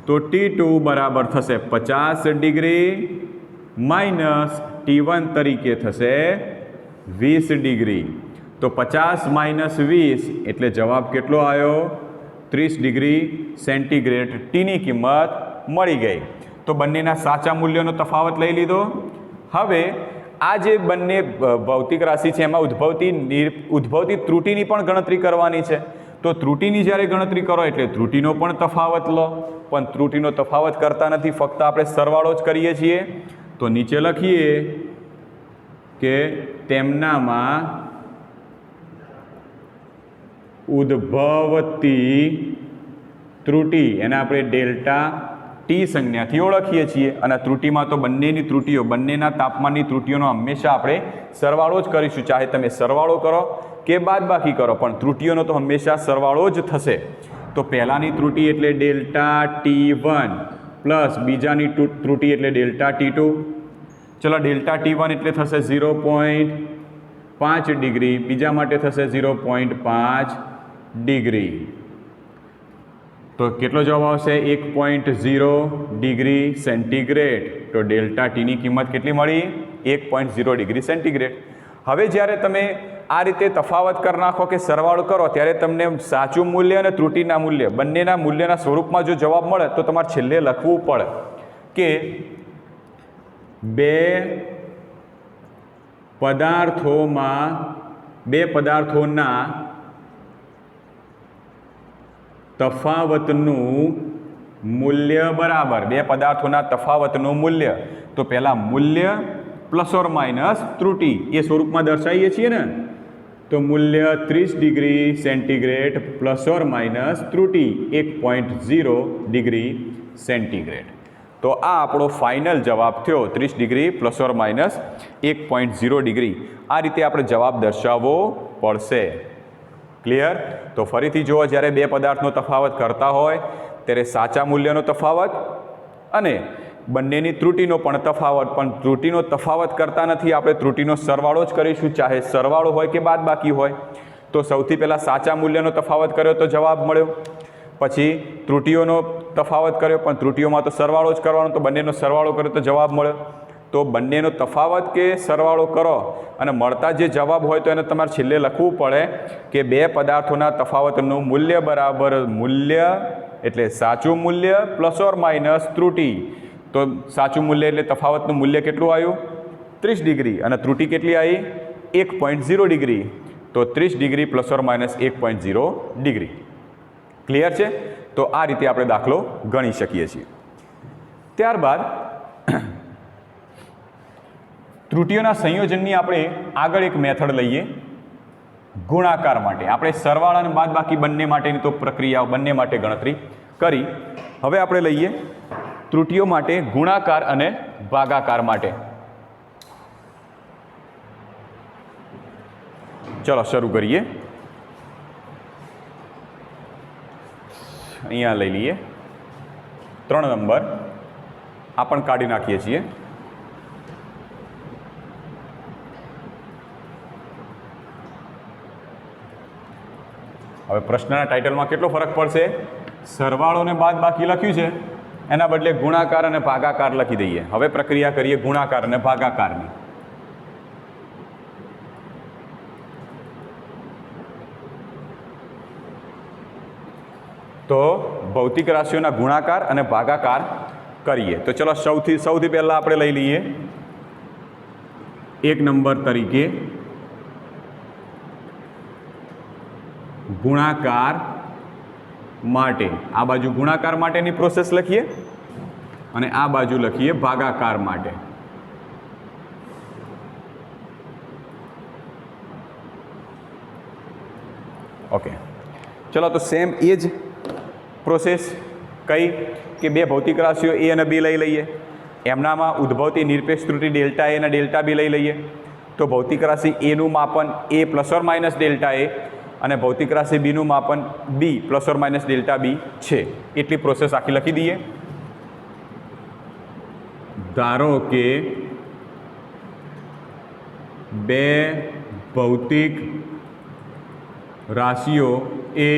તો T2 બરાબર થશે 50 ડિગ્રી માઇનસ T1 તરીકે થશે 20 ડિગ્રી। તો 50 માઇનસ 20 એટલે જવાબ કેટલો આવ્યો? 30 ડિગ્રી સેન્ટીગ્રેડ ટીની કિંમત મળી ગઈ। તો બંનેના સાચા મૂલ્યોનો તફાવત લઈ લીધો। હવે આ જે બંને ભૌતિક રાશિ છે એમાં ઉદ્ભવતી ત્રુટિની પણ ગણતરી કરવાની છે। તો ત્રુટિની જ્યારે ગણતરી કરો એટલે ત્રુટિનો પણ તફાવત લો, પણ ત્રુટિનો તફાવત કરતા નથી, ફક્ત આપણે સરવાળો જ કરીએ છીએ। તો નીચે લખીએ કે તેમનામાં ઉદ્ભવતી ત્રુટિ એને આપણે ડેલ્ટા ટી સંજ્ઞાથી ઓળખીએ છીએ, અને ત્રુટિમાં તો બંનેની ત્રુટિઓ, બંનેના તાપમાનની ત્રુટિઓનો હંમેશા આપણે સરવાળો જ કરીશું, ચાહે તમે સરવાળો કરો કે બાદબાકી કરો, પણ ત્રુટિઓનો તો હંમેશા સરવાળો જ થશે। તો પહેલાની ત્રુટિ એટલે ડેલ્ટા T1 પ્લસ બીજાની ત્રુટિ એટલે ડેલ્ટા T2। ચલો ડેલ્ટા T1 એટલે થશે 0.5 ડિગ્રી, બીજા માટે થશે 0.5 ડિગ્રી। તો કેટલો જવાબ આવશે? 1.0 ડિગ્રી સેન્ટીગ્રેડ। તો ડેલ્ટા ટીની કિંમત કેટલી મળી? 1.0 ડિગ્રી સેન્ટીગ્રેડ। હવે જ્યારે તમે આ રીતે તફાવત કરી નાખો કે સરવાળો કરો ત્યારે તમને સાચું મૂલ્ય અને ત્રુટિના મૂલ્ય બંનેના મૂલ્યના સ્વરૂપમાં જો જવાબ મળે તો તમારે છેલ્લે લખવું પડે કે બે પદાર્થોના તફાવતનું મૂલ્ય બરાબર, બે પદાર્થોના તફાવતનું મૂલ્ય, તો પહેલાં મૂલ્ય પ્લસ ઓર માઇનસ ત્રુટિ એ સ્વરૂપમાં દર્શાવીએ છીએ ને, તો મૂલ્ય 30 degree centigrade plus or minus ત્રુટિ 1.0 ડિગ્રી સેન્ટીગ્રેડ। તો આ આપણો ફાઇનલ જવાબ થયો 30 degree plus or minus 1.0 degree. આ રીતે આપણે જવાબ દર્શાવવો પડશે। ક્લિયર? તો ફરીથી જુઓ, જ્યારે બે પદાર્થનો તફાવત કરતા હોય ત્યારે સાચા મૂલ્યનો તફાવત અને બંનેની ત્રુટિનો પણ તફાવત, પણ ત્રુટિનો તફાવત કરતા નથી, આપણે ત્રુટિનો સરવાળો જ કરીશું, ચાહે સરવાળો હોય કે બાદબાકી હોય। તો સૌથી પહેલાં સાચા મૂલ્યનો તફાવત કર્યો તો જવાબ મળ્યો, પછી ત્રુટીઓનો તફાવત કર્યો, પણ ત્રુટીઓમાં તો સરવાળો જ કરવાનો, તો બંનેનો સરવાળો કર્યો તો જવાબ મળ્યો. તો બંનેનો તફાવત કે સરવાળો કરો અને મળતા જે જવાબ હોય તો એને તમારે છેલ્લે લખવું પડે કે બે પદાર્થોના તફાવતનું મૂલ્ય બરાબર મૂલ્ય એટલે સાચું મૂલ્ય પ્લસ ઓર માઇનસ ત્રુટી. તો સાચું મૂલ્ય એટલે તફાવતનું મૂલ્ય કેટલું આવ્યું? 30 ડિગ્રી, અને ત્રુટી કેટલી આવી? 1.0 ડિગ્રી. તો 30 degree plus or minus 1.0 degree. Clear છે? તો આ રીતે આપણે દાખલો ગણી શકીએ છીએ. ત્યારબાદ ત્રુટીઓના સંયોજનની આપણે આગળ એક મેથડ લઈએ ગુણાકાર માટે. આપણે સરવાળા અને બાદબાકી બંને માટેની તો પ્રક્રિયાઓ બંને માટે ગણતરી કરી. હવે આપણે લઈએ ત્રુટીઓ માટે ગુણાકાર અને ભાગાકાર માટે. ચલો શરૂ કરીએ. અહીંયા લઈ લઈએ 3 નંબર. આ પણ કાઢી નાખીએ છીએ. હવે પ્રશ્નના ટાઇટલમાં કેટલો ફરક પડશે? સરવાળો ને બાદબાકી લખ્યું છે, એના બદલે ગુણાકાર અને ભાગાકાર લખી દઈએ. હવે પ્રક્રિયા કરીએ ગુણાકાર અને ભાગાકારની. તો ભૌતિક રાશિઓના ગુણાકાર અને ભાગાકાર કરીએ. તો ચલો સૌથી પહેલાં આપણે લઈ લઈએ 1 નંબર તરીકે ગુણાકાર માટે. આ બાજુ ગુણાકાર માટેની પ્રોસેસ લખીએ અને આ બાજુ લખીએ ભાગાકાર માટે. ઓકે, ચલો તો સેમ એ જ પ્રોસેસ કઈ કે બે ભૌતિક રાશિઓ એ અને બી લઈ લઈએ. એમનામાં ઉદ્ભવતી નિરપેક્ષ ત્રુટિ ડેલ્ટા એ અને ડેલ્ટા બી લઈ લઈએ. તો ભૌતિક રાશિ એનું માપન A plus or minus delta A અને ભૌતિક રાશિ બીનું માપન B plus or minus delta B છે. એટલી પ્રોસેસ આખી લખી દઈએ. ધારો કે બે ભૌતિક રાશિઓ એ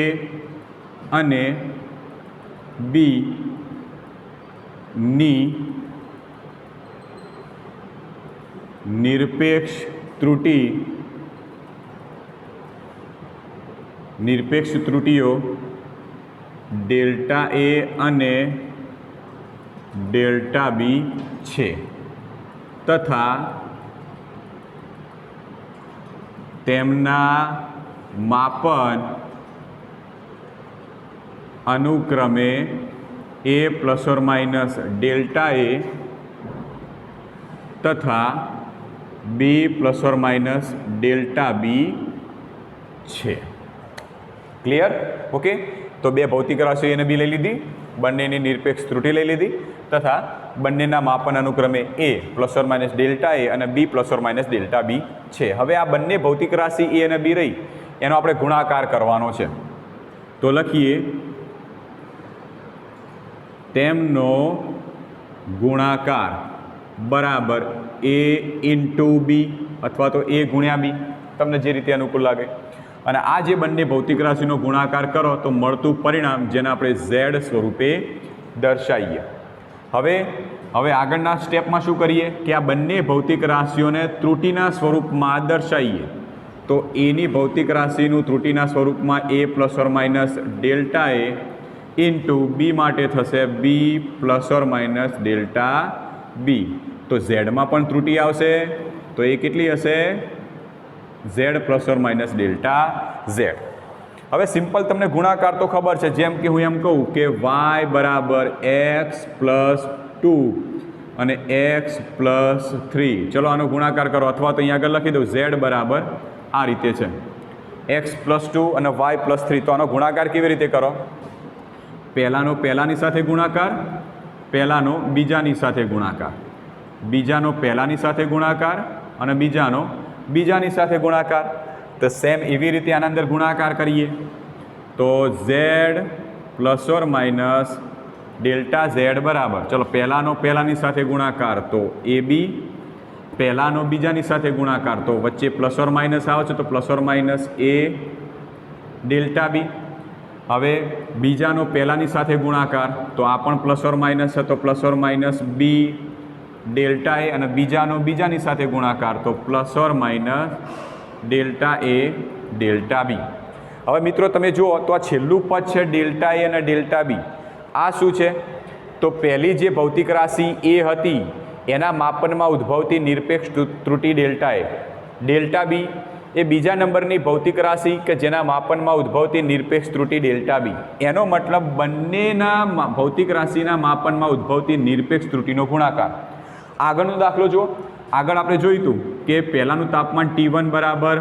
અને બી ની નિરપેક્ષ ત્રુટીઓ ડેલ્ટા એ અને ડેલ્ટા બી છે તથા તેમના માપન અનુક્રમે A plus or minus delta A તથા B plus or minus delta B છે. ક્લિયર? ઓકે, તો બે ભૌતિક રાશિઓ એને બી લઈ લીધી, બંનેની નિરપેક્ષ ત્રુટિ લઈ લીધી તથા બંનેના માપન અનુક્રમે A plus or minus delta A અને B plus or minus delta B છે. હવે આ બંને ભૌતિક રાશિ એ અને બી રહી એનો આપણે ગુણાકાર કરવાનો છે. તો લખીએ તેમનો ગુણાકાર બરાબર એ ઇન્ટુ બી અથવા તો એ ગુણ્યા બી, તમને જે રીતે અનુકૂળ લાગે. અને આ જે બંને ભૌતિક રાશિનો ગુણાકાર કરો તો મળતું પરિણામ જેને આપણે ઝેડ સ્વરૂપે દર્શાવીએ. હવે આગળના સ્ટેપમાં શું કરીએ કે આ બંને ભૌતિક રાશિઓને ત્રુટિના સ્વરૂપમાં દર્શાવીએ. તો એની ભૌતિક રાશિનું ત્રુટિના સ્વરૂપમાં A plus or minus delta A into B માટે થશે B plus or minus delta B. તો ઝેડમાં પણ ત્રુટિ આવશે તો એ કેટલી હશે? Z plus or minus delta Z. હવે સિમ્પલ તમને ગુણાકાર તો ખબર છે, જેમ કે હું એમ કહું કે વાય બરાબર એક્સ પ્લસ 2 અને એક્સ પ્લસ 3. ચલો આનો ગુણાકાર કરો, અથવા તો અહીંયા આગળ લખી દઉં ઝેડ બરાબર આ રીતે છે એક્સ પ્લસ 2 અને વાય પ્લસ 3. તો આનો ગુણાકાર કેવી રીતે કરો? પહેલાનો પહેલાની સાથે ગુણાકાર, પહેલાનો બીજાની સાથે ગુણાકાર, બીજાનો પહેલાની સાથે ગુણાકાર અને બીજાનો બીજાની સાથે ગુણાકાર. તો સેમ એવી રીતે આના અંદર ગુણાકાર કરીએ તો Z plus or minus delta Z બરાબર, ચલો પહેલાનો પહેલાની સાથે ગુણાકાર તો એ બી, પહેલાનો બીજાની સાથે ગુણાકાર તો વચ્ચે પ્લસ ઓર માઇનસ આવે છે તો plus or minus A delta બી. હવે બીજાનો પહેલાંની સાથે ગુણાકાર, તો આ પણ પ્લસ ઓર માઇનસ છે, તો plus or minus B delta A, અને બીજાનો બીજાની સાથે ગુણાકાર, તો plus or minus delta A delta બી. હવે મિત્રો તમે જુઓ તો આ છેલ્લું પદ છે ડેલ્ટા એ અને ડેલ્ટા બી. આ શું છે? તો પહેલી જે ભૌતિક રાશિ એ હતી એના માપનમાં ઉદ્ભવતી નિરપેક્ષ ત્રુટિ ડેલ્ટા એ. ડેલ્ટા બી એ બીજા નંબરની ભૌતિક રાશિ કે જેના માપનમાં ઉદ્ભવતી નિરપેક્ષ ત્રુટિ ડેલ્ટા બી. એનો મતલબ બંનેના ભૌતિક રાશિના માપનમાં ઉદ્ભવતી નિરપેક્ષ ત્રુટિનો ગુણાકાર. આગળનો દાખલો જુઓ. આગળ આપણે જોયું હતું કે પહેલાંનું તાપમાન T1 બરાબર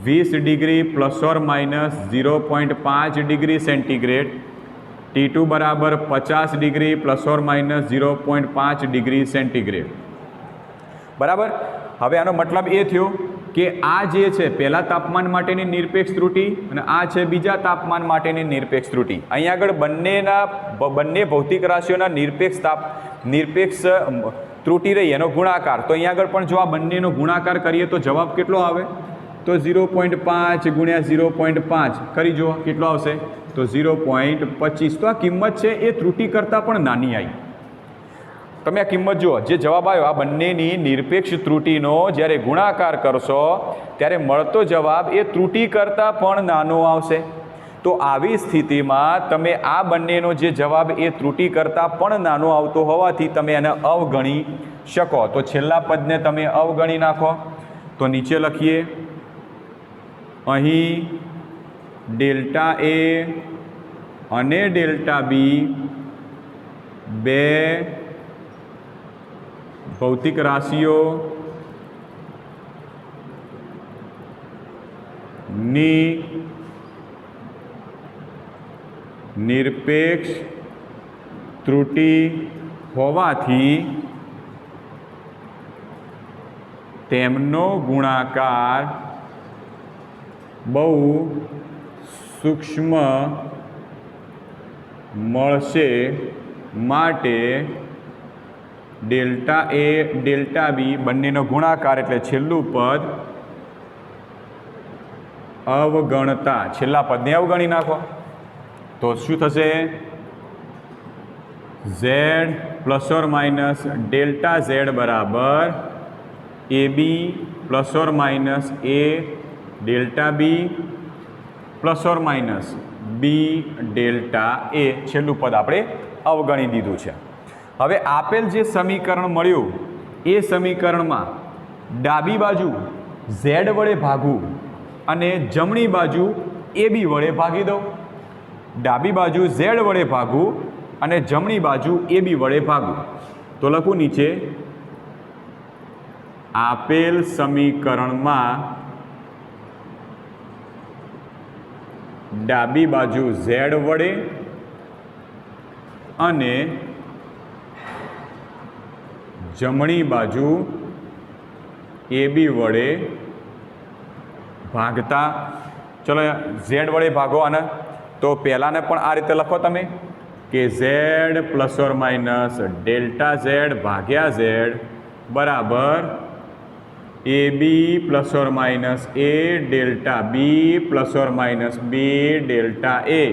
20 degree plus or minus 0.5 degree centigrade, T2 બરાબર 50 degree plus or minus 0.5 degree centigrade. બરાબર. હવે આનો મતલબ એ થયો કે આ જે છે પહેલા તાપમાન માટેની નિરપેક્ષ ત્રુટિ અને આ છે બીજા તાપમાન માટેની નિરપેક્ષ ત્રુટિ. અહીંયા આગળ બંને ભૌતિક રાશિઓના નિરપેક્ષ ત્રુટિ રહી એનો ગુણાકાર. તો અહીંયા આગળ પણ જો આ બંનેનો ગુણાકાર કરીએ તો જવાબ કેટલો આવે? તો 0.5 ગુણ્યા 0.5 કરી જુઓ કેટલો આવશે? તો 0.25. તો આ કિંમત છે એ ત્રુટિ કરતાં પણ નાની આવી. તમે આ કિંમત જુઓ, જે જવાબ આવ્યો આ બંનેની નિરપેક્ષ ત્રુટિનો જ્યારે ગુણાકાર કરશો ત્યારે મળતો જવાબ એ ત્રુટિ કરતાં પણ નાનો આવશે. તો આવી સ્થિતિમાં તમે આ બંનેનો જે જવાબ એ ત્રુટિ કરતાં પણ નાનો આવતો હોવાથી તમે એને અવગણી શકો. તો છેલ્લા પદને તમે અવગણી નાખો. તો નીચે લખીએ, અહીં ડેલ્ટા એ અને ડેલ્ટા બી બે ભૌતિક રાશિઓ ની નિરપેક્ષ ત્રુટિ હોવાથી તેમનો ગુણાકાર બહુ સૂક્ષ્મ મળશે, માટે ડેલ્ટા એ ડેલ્ટા બી બંનેનો ગુણાકાર એટલે છેલ્લું પદ અવગણતા છેલ્લા પદને અવગણી નાખો. તો શું થશે? Z plus or minus delta Z બરાબર A B plus or minus A delta B plus or minus B delta A. છેલ્લું પદ આપણે અવગણી દીધું છે. હવે આપેલ જે સમીકરણ મળ્યું એ સમીકરણમાં ડાબી બાજુ ઝેડ વડે ભાગવું અને જમણી બાજુ એ બી વડે ભાગી દઉં. ડાબી બાજુ ઝેડ વડે ભાગવું અને જમણી બાજુ એ બી વડે ભાગવું. તો લખું નીચે, આપેલ સમીકરણમાં ડાબી બાજુ ઝેડ વડે અને જમણી બાજુ એ બી વડે ભાગતા. ચલો ઝેડ વડે ભાગો આને. તો પહેલાંને પણ આ રીતે લખો તમે કે Z plus or minus delta Z ભાગ્યા ઝેડ બરાબર A B plus or minus A delta B plus or minus B delta A.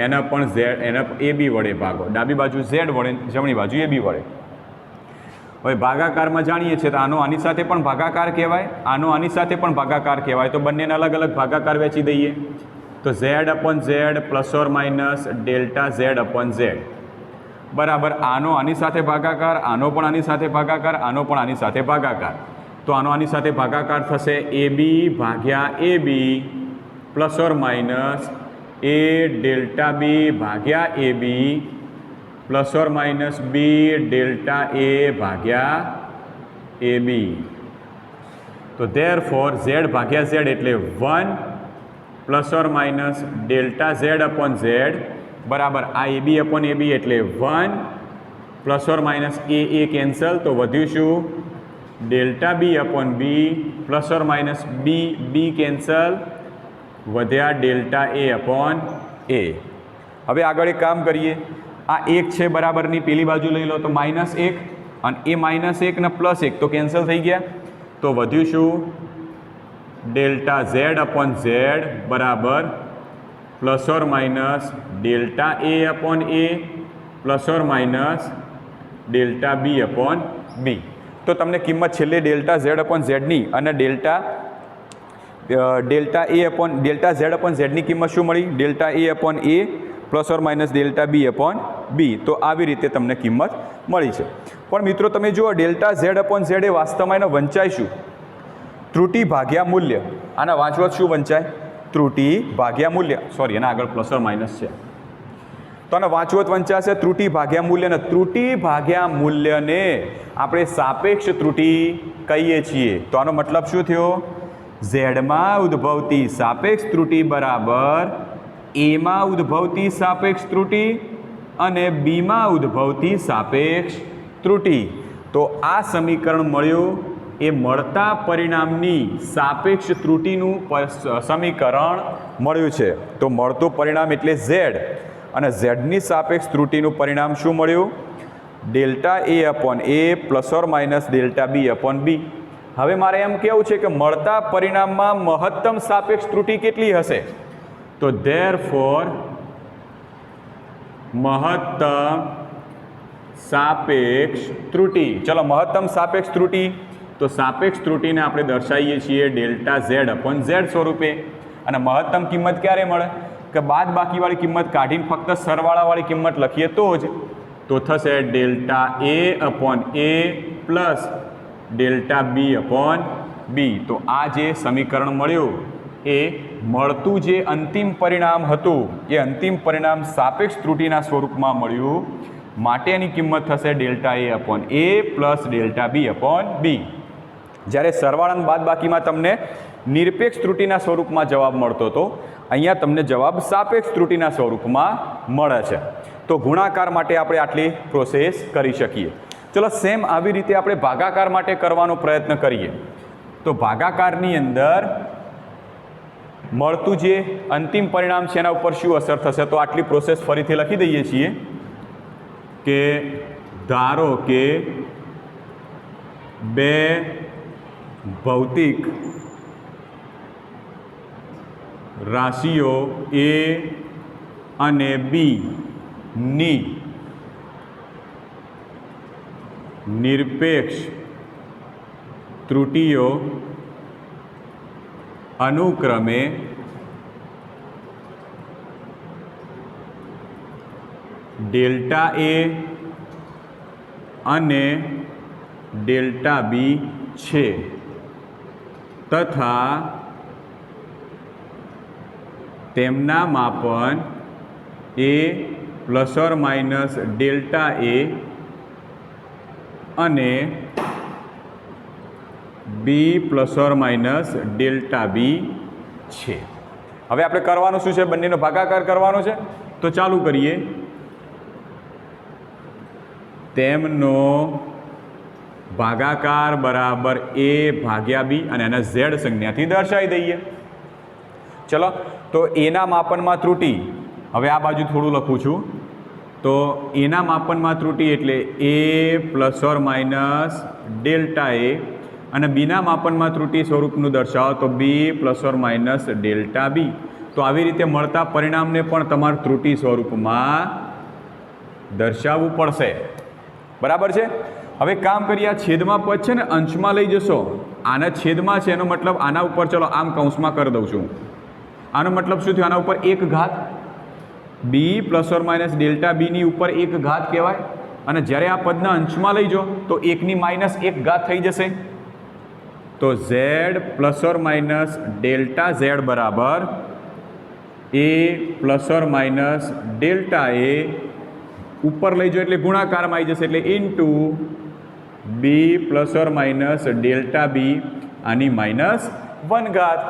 એના પણ ઝેડ એના એ બી વડે ભાગો. ડાબી બાજુ ઝેડ વડે, જમણી બાજુ એ બી વડે. હવે ભાગાકારમાં જાણીએ છીએ તો આનો આની સાથે પણ ભાગાકાર કહેવાય, આનો આની સાથે પણ ભાગાકાર કહેવાય. તો બંનેને અલગ અલગ ભાગાકાર વેચી દઈએ. તો Z upon Z plus or minus delta Z upon Z બરાબર આનો આની સાથે ભાગાકાર, આનો પણ આની સાથે ભાગાકાર, આનો પણ આની સાથે ભાગાકાર. તો આનો આની સાથે ભાગાકાર થશે એ બી ભાગ્યા A B plus or minus A delta B ભાગ્યા A B plus or minus B delta A ભાગ્યા એ બી. તો ધેરફોર ઝેડ ભાગ્યા ઝેડ એટલે 1 plus or minus delta Z upon Z બરાબર આ A B upon A B એટલે 1 plus or minus A cancel. તો વધ્યું શું? Delta B upon B plus or minus B cancel, વધ્યા ડેલ્ટા એ અપોન એ. હવે આગળ એક કામ કરીએ. આ 1 છે બરાબરની પેલી બાજુ લઈ લો તો -1 અને એ -1 ને +1 તો કેન્સલ થઈ ગયા. તો વધ્યું શું? ડેલ્ટા ઝેડ અપોન ઝેડ બરાબર plus or minus delta A upon A plus or minus delta B upon B. તો તમને કિંમત છેલ્લે ડેલ્ટા ઝેડ અપોન ઝેડની અને ડેલ્ટા ઝેડ અપોન ઝેડની કિંમત શું મળી? Delta A upon A plus or minus delta B upon B. તો આવી રીતે તમને કિંમત મળી છે. પણ મિત્રો તમે જુઓ, ડેલ્ટા ઝેડ અપોન ઝેડ એ વાસ્તવમાં એને વંચાય શું? ત્રુટિ ભાગ્યા મૂલ્ય. આના વાંચવત શું વંચાય? ત્રુટિ ભાગ્યા મૂલ્ય. સોરી, એના આગળ પ્લસ ઓર માઇનસ છે, તો આને વાંચવત વંચાશે ત્રુટિ ભાગ્યા મૂલ્યને. ત્રુટિ ભાગ્યા મૂલ્યને આપણે સાપેક્ષ ત્રુટિ કહીએ છીએ. તો આનો મતલબ શું થયો? ઝેડમાં ઉદ્ભવતી સાપેક્ષ ત્રુટિ બરાબર એમાં ઉદ્ભવતી સાપેક્ષ ત્રુટિ અને બીમાં ઉદ્ભવતી સાપેક્ષ ત્રુટિ. તો આ સમીકરણ મળ્યું. એ મળતા પરિણામની સાપેક્ષ ત્રુટિનું સમીકરણ મળ્યું છે. તો મળતું પરિણામ એટલે ઝેડ, અને ઝેડની સાપેક્ષ ત્રુટિનું પરિણામ શું મળ્યું? Delta A upon A plus or minus delta B upon B. હવે મારે એમ કહેવું છે કે મળતા પરિણામમાં મહત્તમ સાપેક્ષ ત્રુટિ કેટલી હશે? તો ધેરફોર મહત્તમ સાપેક્ષ ત્રુટિ. ચલો, મહત્તમ સાપેક્ષ ત્રુટિ. તો સાપેક્ષ ત્રુટિને આપણે દર્શાવીએ છીએ ડેલ્ટા ઝેડ અપોન ઝેડ સ્વરૂપે. અને મહત્તમ કિંમત ક્યારે મળે? કે બાદ બાકીવાળી કિંમત કાઢીને ફક્ત સરવાળાવાળી કિંમત લખીએ તો જ. તો થશે delta A upon A plus delta B upon B. તો આ જે સમીકરણ મળ્યું એ મળતું જે અંતિમ પરિણામ હતું એ અંતિમ પરિણામ સાપેક્ષ ત્રુટિના સ્વરૂપમાં મળ્યું. માટે એની કિંમત થશે delta A upon A plus delta B upon બી. જ્યારે સરવાળા બાદ બાકીમાં તમને નિરપેક્ષ ત્રુટિના સ્વરૂપમાં જવાબ મળતો હતો, અહીંયા તમને જવાબ સાપેક્ષ ત્રુટિના સ્વરૂપમાં મળે છે. તો ગુણાકાર માટે આપણે આટલી પ્રોસેસ કરી શકીએ. ચલો, સેમ આવી રીતે આપણે ભાગાકાર માટે કરવાનો પ્રયત્ન કરીએ. તો ભાગાકારની અંદર મળતું જે અંતિમ પરિણામ છે એના ઉપર શું અસર થશે? તો આટલી પ્રોસેસ ફરીથી લખી દઈએ છીએ કે ધારો કે બે ભૌતિક રાશિઓ એ અને બી ની નિરપેક્ષ ત્રુટિઓ અનુક્રમે ડેલ્ટા એ અને ડેલ્ટા બી છે, તથા તેમના માપન A plus or minus delta A અને B plus or minus delta B છે. હવે આપણે કરવાનું શું છે? બંનેનો ભાગાકાર કરવાનો છે. તો ચાલુ કરીએ. તેમનો ભાગાકાર બરાબર એ ભાગ્યા બી અને એને ઝેડ સંજ્ઞાથી દર્શાવી દઈએ. ચલો, તો એના માપનમાં ત્રુટિ. હવે આ બાજુ થોડું લખું છું. તો એના માપનમાં ત્રુટિ એટલે A plus or minus delta A, અને બીના માપનમાં ત્રુટિ સ્વરૂપનું દર્શાવો તો B plus or minus delta B. તો આવી રીતે મળતા પરિણામને પણ તમારે ત્રુટિ સ્વરૂપમાં દર્શાવવું પડશે. બરાબર છે? હવે કામ કરીએ. આ છેદમાં પદ છે ને અંશમાં લઈ જશો. આના છેદમાં છે એનો મતલબ આના ઉપર, ચલો આમ કૌંસમાં કરી દઉં છું. આનો મતલબ શું થયું? આના ઉપર એક ઘાત બી પ્લસ ઓર માઇનસ ડેલ્ટા બીની ઉપર એક ઘાત કહેવાય. અને જ્યારે આ પદના અંશમાં લઈ જાઓ તો એકની માઇનસ એક ઘાત થઈ જશે. તો Z plus or minus delta Z બરાબર A plus or minus delta A ઉપર લઈ જાઓ એટલે ગુણાકારમાં આવી જશે, એટલે into B plus or minus delta B આની -1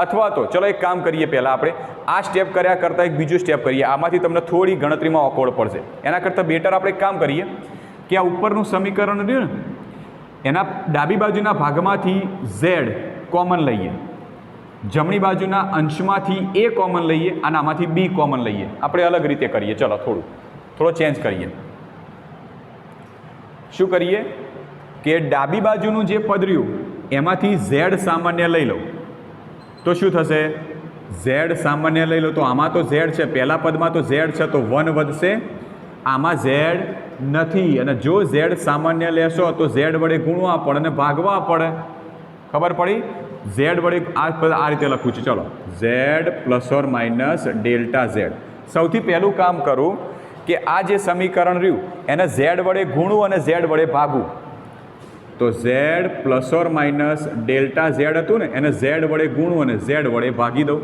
અથવા તો ચલો એક કામ કરીએ. પહેલાં આપણે આ સ્ટેપ કર્યા કરતાં એક બીજું સ્ટેપ કરીએ. આમાંથી તમને થોડી ગણતરીમાં ઓકવર્ડ પડશે. એના કરતાં બેટર આપણે એક કામ કરીએ કે આ ઉપરનું સમીકરણ રહ્યું ને એના ડાબી બાજુના ભાગમાંથી ઝેડ કોમન લઈએ, જમણી બાજુના અંશમાંથી એ કોમન લઈએ અને આમાંથી બી કોમન લઈએ. આપણે અલગ રીતે કરીએ. ચલો થોડો ચેન્જ કરીએ. શું કરીએ કે ડાબી બાજુનું જે પદ રહ્યું એમાંથી ઝેડ સામાન્ય લઈ લો તો શું થશે? ઝેડ સામાન્ય લઈ લો તો આમાં તો ઝેડ છે, પહેલા પદમાં તો ઝેડ છે તો 1 વધશે, આમાં ઝેડ નથી, અને જો ઝેડ સામાન્ય લેશો તો ઝેડ વડે ગુણવા પડે અને ભાગવા પડે. ખબર પડી? ઝેડ વડે આ રીતે લખું છું. ચલો, Z plus or minus delta Z. સૌથી પહેલું કામ કરું કે આ જે સમીકરણ રહ્યું એને ઝેડ વડે ગુણવું અને ઝેડ વડે ભાગવું. તો Z plus or minus delta Z હતું ને એને ઝેડ વડે ગુણવું અને ઝેડ વડે ભાગી દઉં.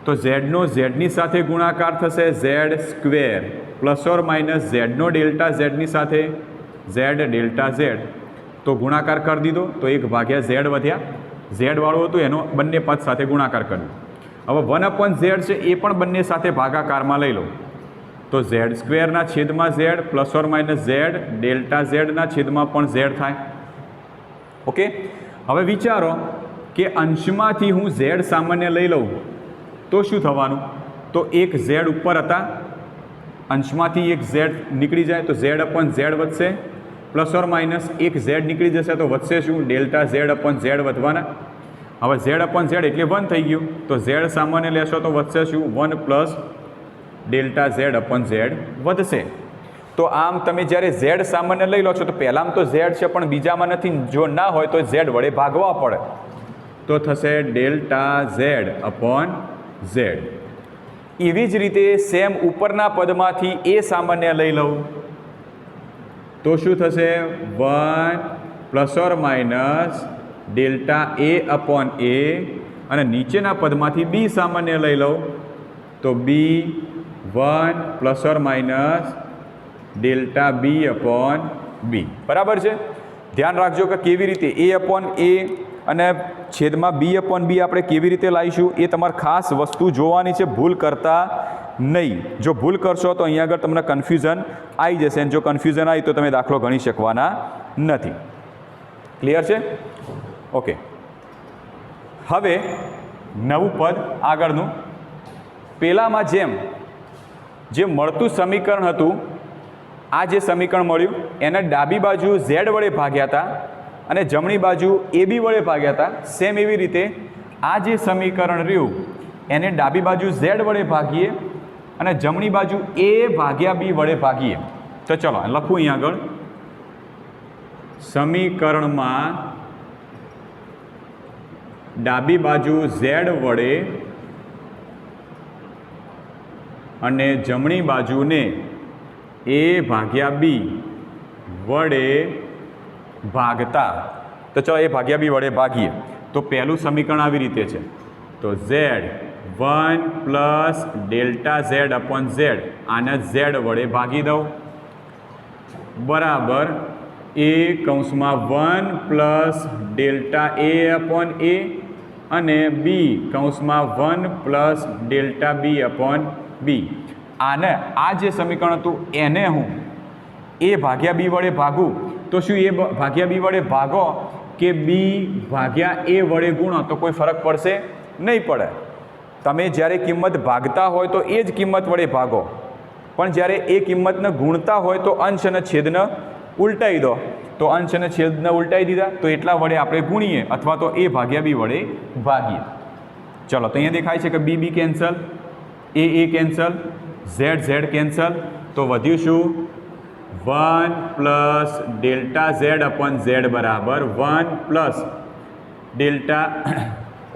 તો ઝેડનો ઝેડની સાથે ગુણાકાર થશે Z square plus or minus ઝેડનો ડેલ્ટા ઝેડની સાથે ઝેડ ડેલ્ટા ઝેડ. તો ગુણાકાર કરી દીધો તો 1 ઝેડ વધ્યા. ઝેડવાળું હતું એનો બંને પદ સાથે ગુણાકાર કર્યો. હવે 1/z છે એ પણ બંને સાથે ભાગાકારમાં લઈ લો. તો ઝેડ સ્ક્વેરના છેદમાં Z plus or minus Z delta ઝેડના છેદમાં પણ ઝેડ થાય. ઓકે, હવે વિચારો કે અંશમાંથી હું ઝેડ સામાન્ય લઈ લઉં તો શું થવાનું? તો એક ઝેડ ઉપર હતા, અંશમાંથી એક ઝેડ નીકળી જાય તો z/z વધશે, પ્લસ ઓર માઇનસ એક ઝેડ નીકળી જશે તો વધશે શું? ડેલ્ટા z/z વધવાના. હવે z/z એટલે 1 થઈ ગયું, તો ઝેડ સામાન્ય લેશો તો વધશે શું? 1 પ્લસ ડેલ્ટા z/z વધશે. તો આમ તમે જ્યારે ઝેડ સામાન્ય લઈ લો છો તો પહેલામાં તો ઝેડ છે પણ બીજામાં નથી, જો ના હોય તો ઝેડ વડે ભાગવા પડે, તો થશે ડેલ્ટા z/z. એવી જ રીતે સેમ ઉપરના પદમાંથી એ સામાન્ય લઈ લઉં તો શું થશે? 1 plus or minus delta a/a, અને નીચેના પદમાંથી બી સામાન્ય લઈ લઉં તો b1 plus or minus delta b/b. બરાબર છે? ધ્યાન રાખજો કે કેવી રીતે a/a અને છેદમાં b/b આપણે કેવી રીતે લાવીશું એ તમારે ખાસ વસ્તુ જોવાની છે, ભૂલ કરતા નહીં. જો ભૂલ કરશો તો અહીંયા આગળ તમને કન્ફ્યુઝન આવી જશે, અને જો કન્ફ્યુઝન આવી તો તમે દાખલો ગણી શકવાના નથી. ક્લિયર છે? ઓકે, હવે નવું પદ આગળનું. પહેલાંમાં જે મળતું સમીકરણ હતું, આ જે સમીકરણ મળ્યું એને ડાબી બાજુ ઝેડ વડે ભાગ્યા હતા અને જમણી બાજુ AB વડે ભાગ્યા હતા. સેમ એવી રીતે આ જે સમીકરણ રહ્યું એને ડાબી બાજુ ઝેડ વડે ભાગીએ અને જમણી બાજુ A/B વડે ભાગીએ. તો ચલો લખું અહીં આગળ, સમીકરણમાં ડાબી બાજુ ઝેડ વડે અને જમણી બાજુને A/B વડે ભાગતા. તો ચલો A/B વડે ભાગીએ. તો પહેલું સમીકરણ આવી રીતે છે, તો z1 પ્લસ ડેલ્ટા z/z આને z વડે ભાગી દઉં બરાબર A1 પ્લસ ડેલ્ટા a/a અને B1 પ્લસ ડેલ્ટા b/b. આને આ જે સમીકરણ હતું એને હું A/B વડે ભાગું તો શું A/B વડે ભાગો કે B/A વડે ગુણો તો કોઈ ફરક પડશે નહીં પડે. તમે જ્યારે કિંમત ભાગતા હોય તો એ જ કિંમત વડે ભાગો, પણ જ્યારે એ કિંમતને ગુણતા હોય તો અંશ અને છેદને ઉલટાવી દો. તો અંશ અને છેદને ઉલટાવી દીધા તો એટલા વડે આપણે ગુણીએ અથવા તો A/B વડે ભાગીએ. ચલો, તો અહીંયા દેખાય છે કે B cancel, A cancel, Z cancel. તો વધ્યું શું? 1 પ્લસ ડેલ્ટા z/z બરાબર 1 plus delta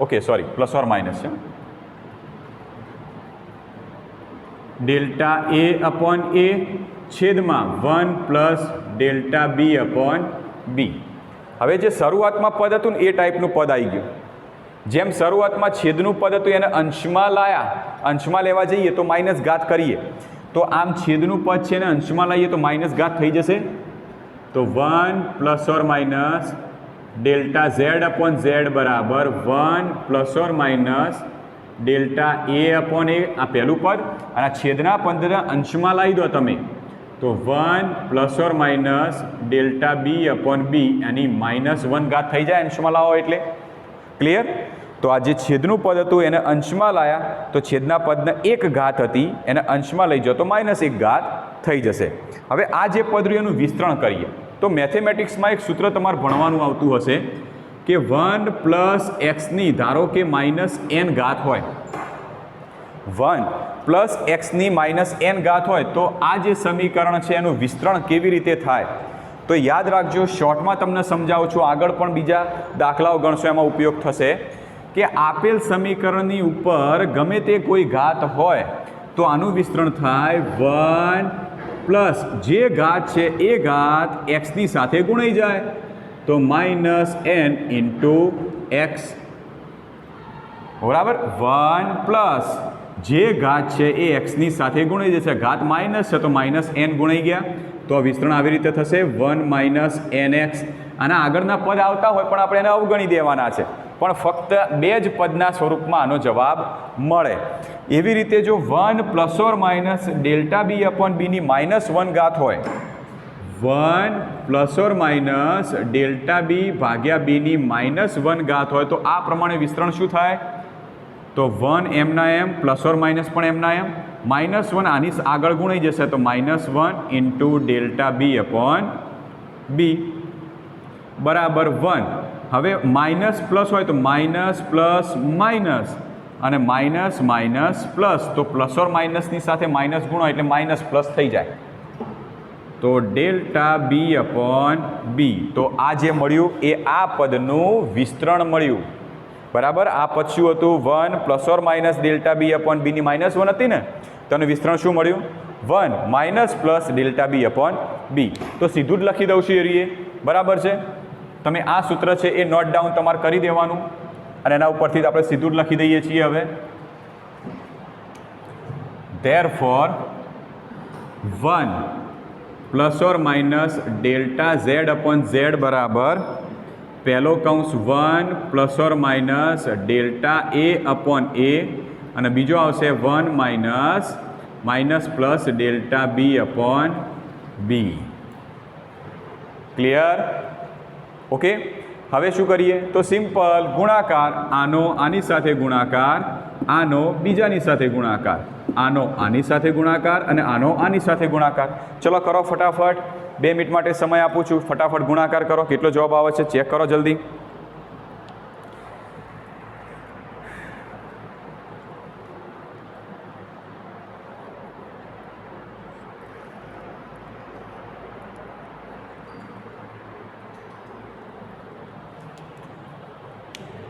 okay sorry plus or minus છે ડેલ્ટા a/a છેદમાં 1 પ્લસ ડેલ્ટા b/b. હવે જે શરૂઆતમાં પદ હતું ને એ ટાઈપનું પદ આવી ગયું. જેમ શરૂઆતમાં છેદનું પદ હતું એને અંશમાં લાયા, અંશમાં લેવા જઈએ તો માઇનસ ઘાત કરીએ, તો આમ છેદનું પદ છે ને અંશમાં લઈએ તો માઇનસ ઘાત થઈ જશે. તો 1 plus or minus delta z/z બરાબર 1 plus or minus delta a/a આ પહેલું પદ, અને છેદના પદને અંશમાં લાવી દો તમે તો 1 plus or minus delta b/b એની -1 ઘાત થઈ જાય અંશમાં લાવો એટલે. ક્લિયર? તો આ જે છેદનું પદ હતું એને અંશમાં લાયા તો છેદના પદને 1 ઘાત હતી એને અંશમાં લઈ જાઓ તો -1 ઘાત થઈ જશે. હવે આ જે પદ રહ્યું એનું વિસ્તરણ કરીએ તો મેથેમેટિક્સમાં એક સૂત્ર તમારે ભણવાનું આવતું હશે કે 1 પ્લસ એક્સની ધારો કે માઇનસ એન ઘાત હોય, 1 પ્લસ એક્સની માઇનસ એન ઘાત હોય તો આ જે સમીકરણ છે એનું વિસ્તરણ કેવી રીતે થાય? તો યાદ રાખજો, શોર્ટમાં તમને સમજાવું છું, આગળ પણ બીજા દાખલાઓ ગણશો એમાં ઉપયોગ થશે કે આપેલ સમીકરણની ઉપર ગમે તે કોઈ ઘાત હોય તો આનું વિસ્તરણ થાય 1 પ્લસ જે ઘાત છે એ ઘાત એક્સની સાથે ગુણાઈ જાય તો માઇનસ એન ઇન્ટુ એક્સ, બરાબર. 1 પ્લસ જે ઘાત છે એ એક્સની સાથે ગુણાઈ જશે, ઘાત માઇનસ છે તો માઇનસ એન ગુણાઈ ગયા, તો વિસ્તરણ આવી રીતે થશે 1 માઇનસ એન એક્સ. આના આગળના પદ આવતા હોય પણ આપણે એને અવગણી દેવાના છે, પણ ફક્ત બે જ પદના સ્વરૂપમાં આનો જવાબ મળે. એવી રીતે જો 1 plus or minus delta B upon બીની -1 ઘાત હોય, 1 plus or minus delta B ભાગ્યા બીની -1 ઘાત હોય તો આ પ્રમાણે વિસ્તરણ શું થાય? તો 1 એમના એમ પ્લસ ઓર માઇનસ પણ એમના એમ, -1 આની આગળ ગુણાઈ જશે તો -1 ઇન્ટુ ડેલ્ટા બી અપોન બી બરાબર 1. હવે માઇનસ પ્લસ હોય તો માઇનસ પ્લસ માઇનસ અને માઇનસ માઇનસ પ્લસ, તો પ્લસ ઓર માઇનસની સાથે માઇનસ ગુણો એટલે માઇનસ પ્લસ થઈ જાય, તો ડેલ્ટા બી અપોન બી. તો આ જે મળ્યું એ આ પદનું વિસ્તરણ મળ્યું, બરાબર. આ પદ શું હતું? 1 plus or minus delta B upon બીની -1 હતી ને, તો એનું વિસ્તરણ શું મળ્યું? 1 minus plus delta B upon B. તો સીધું જ લખી દઉં છું એરીએ, બરાબર છે. તમે આ સૂત્ર છે એ નોટ ડાઉન તમારે કરી દેવાનું અને એના ઉપરથી આપણે સીધું જ લખી દઈએ છીએ. હવે therefore 1 plus or minus delta Z upon Z બરાબર પહેલો કૌંસ 1 plus or minus delta A upon A અને બીજો આવશે 1 minus plus delta B upon B. Clear? Okay. હવે શું કરીએ? તો સિમ્પલ ગુણાકાર, આનો આની સાથે ગુણાકાર, આનો બીજાની સાથે ગુણાકાર, આનો આની સાથે ગુણાકાર અને આનો આની સાથે ગુણાકાર. ચલો કરો ફટાફટ, 2 મિનિટ માટે સમય આપું છું, ફટાફટ ગુણાકાર કરો. કેટલો જવાબ આવે છે ચેક કરો જલ્દી.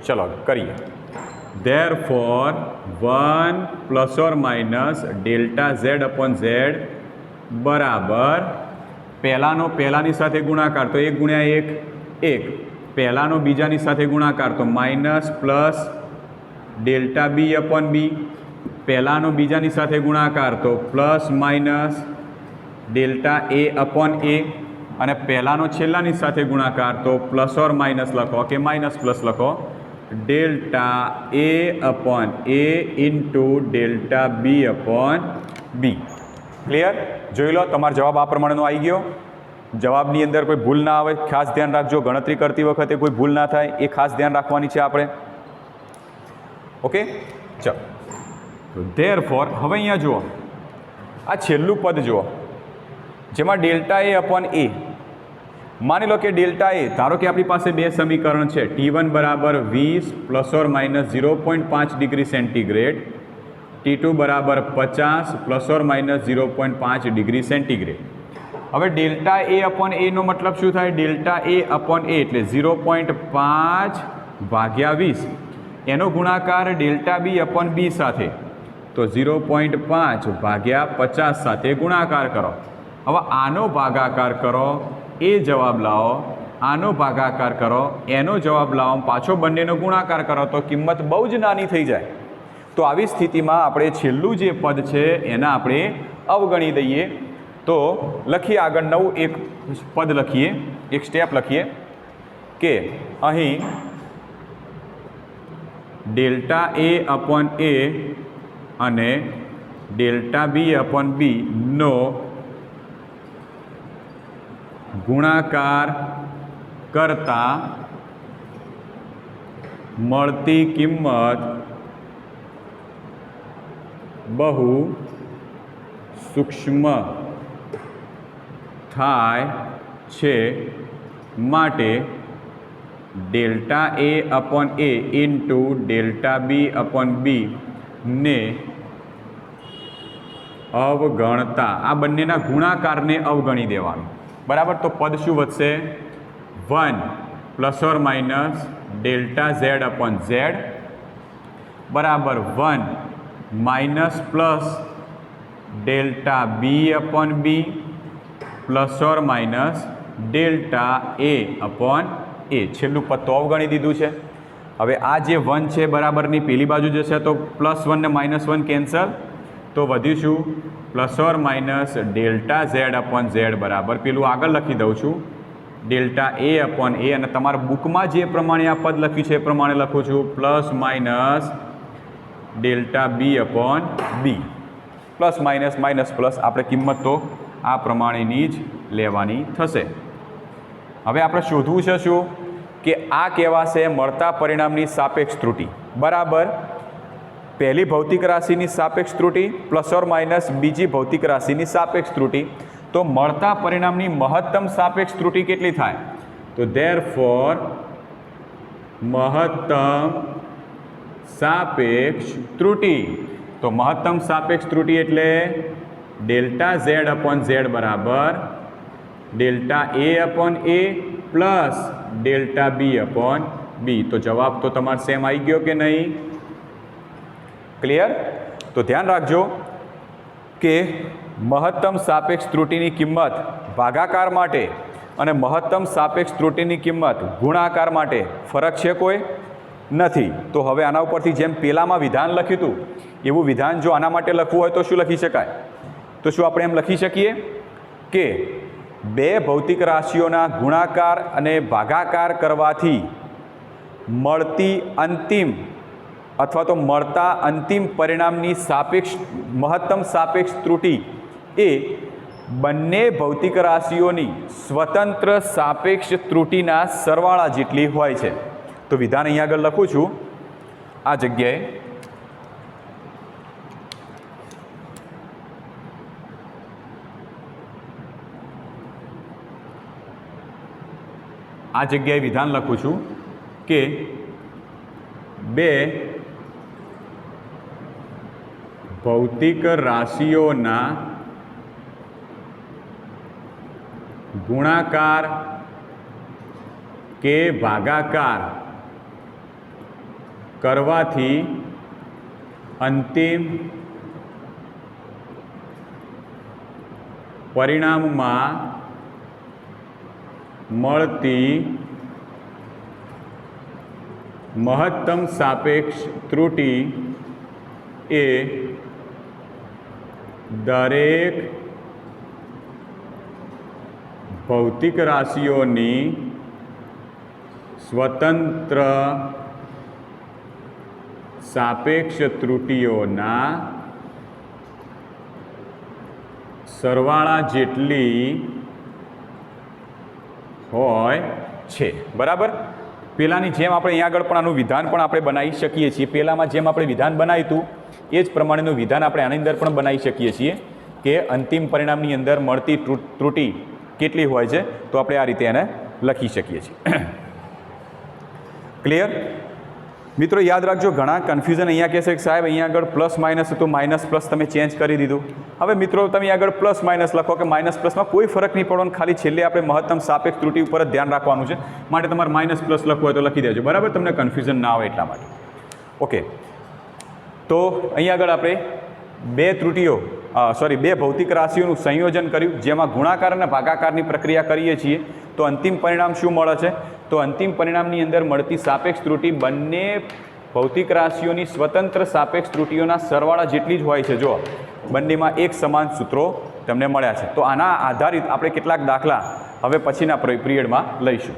ચલો કરીએ. Therefore 1 plus or minus delta Z upon Z બરાબર પહેલાનો પહેલાની સાથે ગુણાકાર તો 1 ગુણ્યા 1 1, પહેલાનો બીજાની સાથે ગુણાકાર તો minus plus delta B upon B, પહેલાનો બીજાની સાથે ગુણાકાર તો plus minus delta A upon A અને પહેલાનો છેલ્લાની સાથે ગુણાકાર તો પ્લસ ઓર માઇનસ લખો કે માઇનસ પ્લસ લખો, delta A upon A into delta B upon B. Clear? જોઈ લો, તમારો જવાબ આ પ્રમાણેનો આવી ગયો. જવાબની અંદર કોઈ ભૂલ ના આવે, ખાસ ધ્યાન રાખજો. ગણતરી કરતી વખતે કોઈ ભૂલ ના થાય એ ખાસ ધ્યાન રાખવાની છે આપણે. ઓકે, ચાલો. ધેરફોર હવે અહીંયા જુઓ, આ છેલ્લું પદ જુઓ જેમાં ડેલ્ટા એ અપોન એ. માની લો કે ડેલ્ટા એ, ધારો કે આપણી પાસે બે સમીકરણ છે, T1 બરાબર 20 plus or minus 0.5 degree centigrade, T2 બરાબર 50 plus or minus 0.5 degree centigrade. હવે ડેલ્ટા એ અપોન એનો મતલબ શું થાય? ડેલ્ટા એ અપોન એ એટલે 0.5 ભાગ્યા 20, એનો ગુણાકાર ડેલ્ટા બી અપોન બી સાથે તો 0.5 ભાગ્યા 50 સાથે ગુણાકાર કરો. હવે આનો ભાગાકાર કરો, એ જવાબ લાવો, આનો ભાગાકાર કરો, એનો જવાબ લાવો, પાછો બંનેનો ગુણાકાર કરો તો કિંમત બહુ જ નાની થઈ જાય. તો આવી સ્થિતિમાં આપણે છેલ્લું જે પદ છે એના આપણે અવગણી દઈએ. તો લખીએ આગળ નવું એક પદ લખીએ, એક સ્ટેપ લખીએ કે અહીં ડેલ્ટા એ અપોન એ અને ડેલ્ટા બી અપોન બી નો ગુણાકાર કરતા મળતી કિંમત બહુ સૂક્ષ્મ થાય છે, માટે delta A upon A into delta B upon બી ને અવગણતા આ બંનેના ગુણાકારને અવગણી દેવાનું બરાબર. તો પદ શું વધશે 1 plus or minus delta Z upon Z બરાબર 1 minus plus delta B upon B plus or minus delta A upon A. છેલ્લું પદ તો અવગણી દીધું છે. હવે આ જે 1 છે બરાબરની પેલી બાજુ જશે તો +1 ને -1 કેન્સલ, તો વધ્યું શું plus or minus delta Z upon Z બરાબર પેલું આગળ લખી દઉં છું ડેલ્ટા એ અપોન એ, અને તમારા બુકમાં જે પ્રમાણે આ પદ લખ્યું છે એ પ્રમાણે લખું છું plus minus delta B upon B. Plus minus minus plus આપણે કિંમત તો આ પ્રમાણેની જ લેવાની થશે. હવે આપણે શોધવું છે શું કે આ કહેવાશે મળતા પરિણામની સાપેક્ષ ત્રુટિ બરાબર. પહેલી ભૌતિક રાશિની સાપેક્ષ ત્રુટિ પ્લસ ઓર માઇનસ બીજી ભૌતિક રાશિની સાપેક્ષ ત્રુટિ. તો મળતા પરિણામની મહત્તમ સાપેક્ષ ત્રુટિ કેટલી થાય? તો ધેરફોર મહત્તમ સાપેક્ષ ત્રુટિ. તો મહત્તમ સાપેક્ષ ત્રુટિ એટલે ડેલ્ટા ઝેડ અપોન ઝેડ બરાબર delta A upon A plus delta B upon B. તો જવાબ તો તમારે સેમ આવી ગયો કે નહીં? ક્લિયર? તો ધ્યાન રાખજો કે મહત્તમ સાપેક્ષ ત્રુટિની કિંમત ભાગાકાર માટે અને મહત્તમ સાપેક્ષ ત્રુટિની કિંમત ગુણાકાર માટે ફરક છે કોઈ નથી. તો હવે આના ઉપરથી જેમ પહેલાંમાં વિધાન લખ્યું હતું એવું વિધાન જો આના માટે લખવું હોય તો શું લખી શકાય? તો શું આપણે એમ લખી શકીએ કે બે ભૌતિક રાશિઓના ગુણાકાર અને ભાગાકાર કરવાથી મળતી અંતિમ અથવા તો મળતા અંતિમ પરિણામની સાપેક્ષ મહત્તમ સાપેક્ષ ત્રુટિ એ બંને ભૌતિક રાશિઓની સ્વતંત્ર સાપેક્ષ ત્રુટિના સરવાળા જેટલી હોય છે. તો વિધાન અહીંયા આગળ લખું છું આ જગ્યાએ. આ જગ્યાએ વિધાન લખું છું કે બે ભૌતિક રાશિઓના ગુણાકાર કે ભાગાકાર કરવાથી અંતિમ પરિણામમાં મળતી મહત્તમ સાપેક્ષ ત્રુટિ એ દરેક ભૌતિક રાશિઓની સ્વતંત્ર સાપેક્ષ ત્રુટિઓના સરવાળા જેટલી હોય છે. બરાબર? પહેલાંની જેમ આપણે અહીંયા આગળ પણ આનું વિધાન પણ આપણે બનાવી શકીએ છીએ. પહેલાંમાં જેમ આપણે વિધાન બનાવ્યું હતું એ જ પ્રમાણેનું વિધાન આપણે આની અંદર પણ બનાવી શકીએ છીએ કે અંતિમ પરિણામની અંદર મળતી ત્રુટિ કેટલી હોય છે. તો આપણે આ રીતે એને લખી શકીએ છીએ. ક્લિયર? મિત્રો યાદ રાખજો, ઘણા કન્ફ્યુઝન અહીંયા કહેશે કે સાહેબ અહીંયા આગળ પ્લસ માઇનસ હતું, માઇનસ પ્લસ તમે ચેન્જ કરી દીધું. હવે મિત્રો તમે આગળ પ્લસ માઇનસ લખો કે માઇનસ પ્લસમાં કોઈ ફરક નહીં પડવાનો, ખાલી છેલ્લે આપણે મહત્તમ સાપેક્ષ ત્રુટિ ઉપર જ ધ્યાન રાખવાનું છે. માટે તમારે માઇનસ પ્લસ લખવું હોય તો લખી દેજો. બરાબર? તમને કન્ફ્યુઝન ના આવે એટલા માટે. ઓકે, તો અહીંયા આગળ આપણે બે ભૌતિક રાશિઓનું સંયોજન કર્યું જેમાં ગુણાકાર અને ભાગાકારની પ્રક્રિયા કરીએ છીએ. તો અંતિમ પરિણામ શું મળે છે? તો અંતિમ પરિણામની અંદર મળતી સાપેક્ષ ત્રુટિ બંને ભૌતિક રાશિઓની સ્વતંત્ર સાપેક્ષ ત્રુટિઓના સરવાળા જેટલી જ હોય છે. જો બંનેમાં એક સમાન સૂત્રો તમને મળ્યા છે. તો આના આધારિત આપણે કેટલાક દાખલા હવે પછીના પિરિયડમાં લઈશું.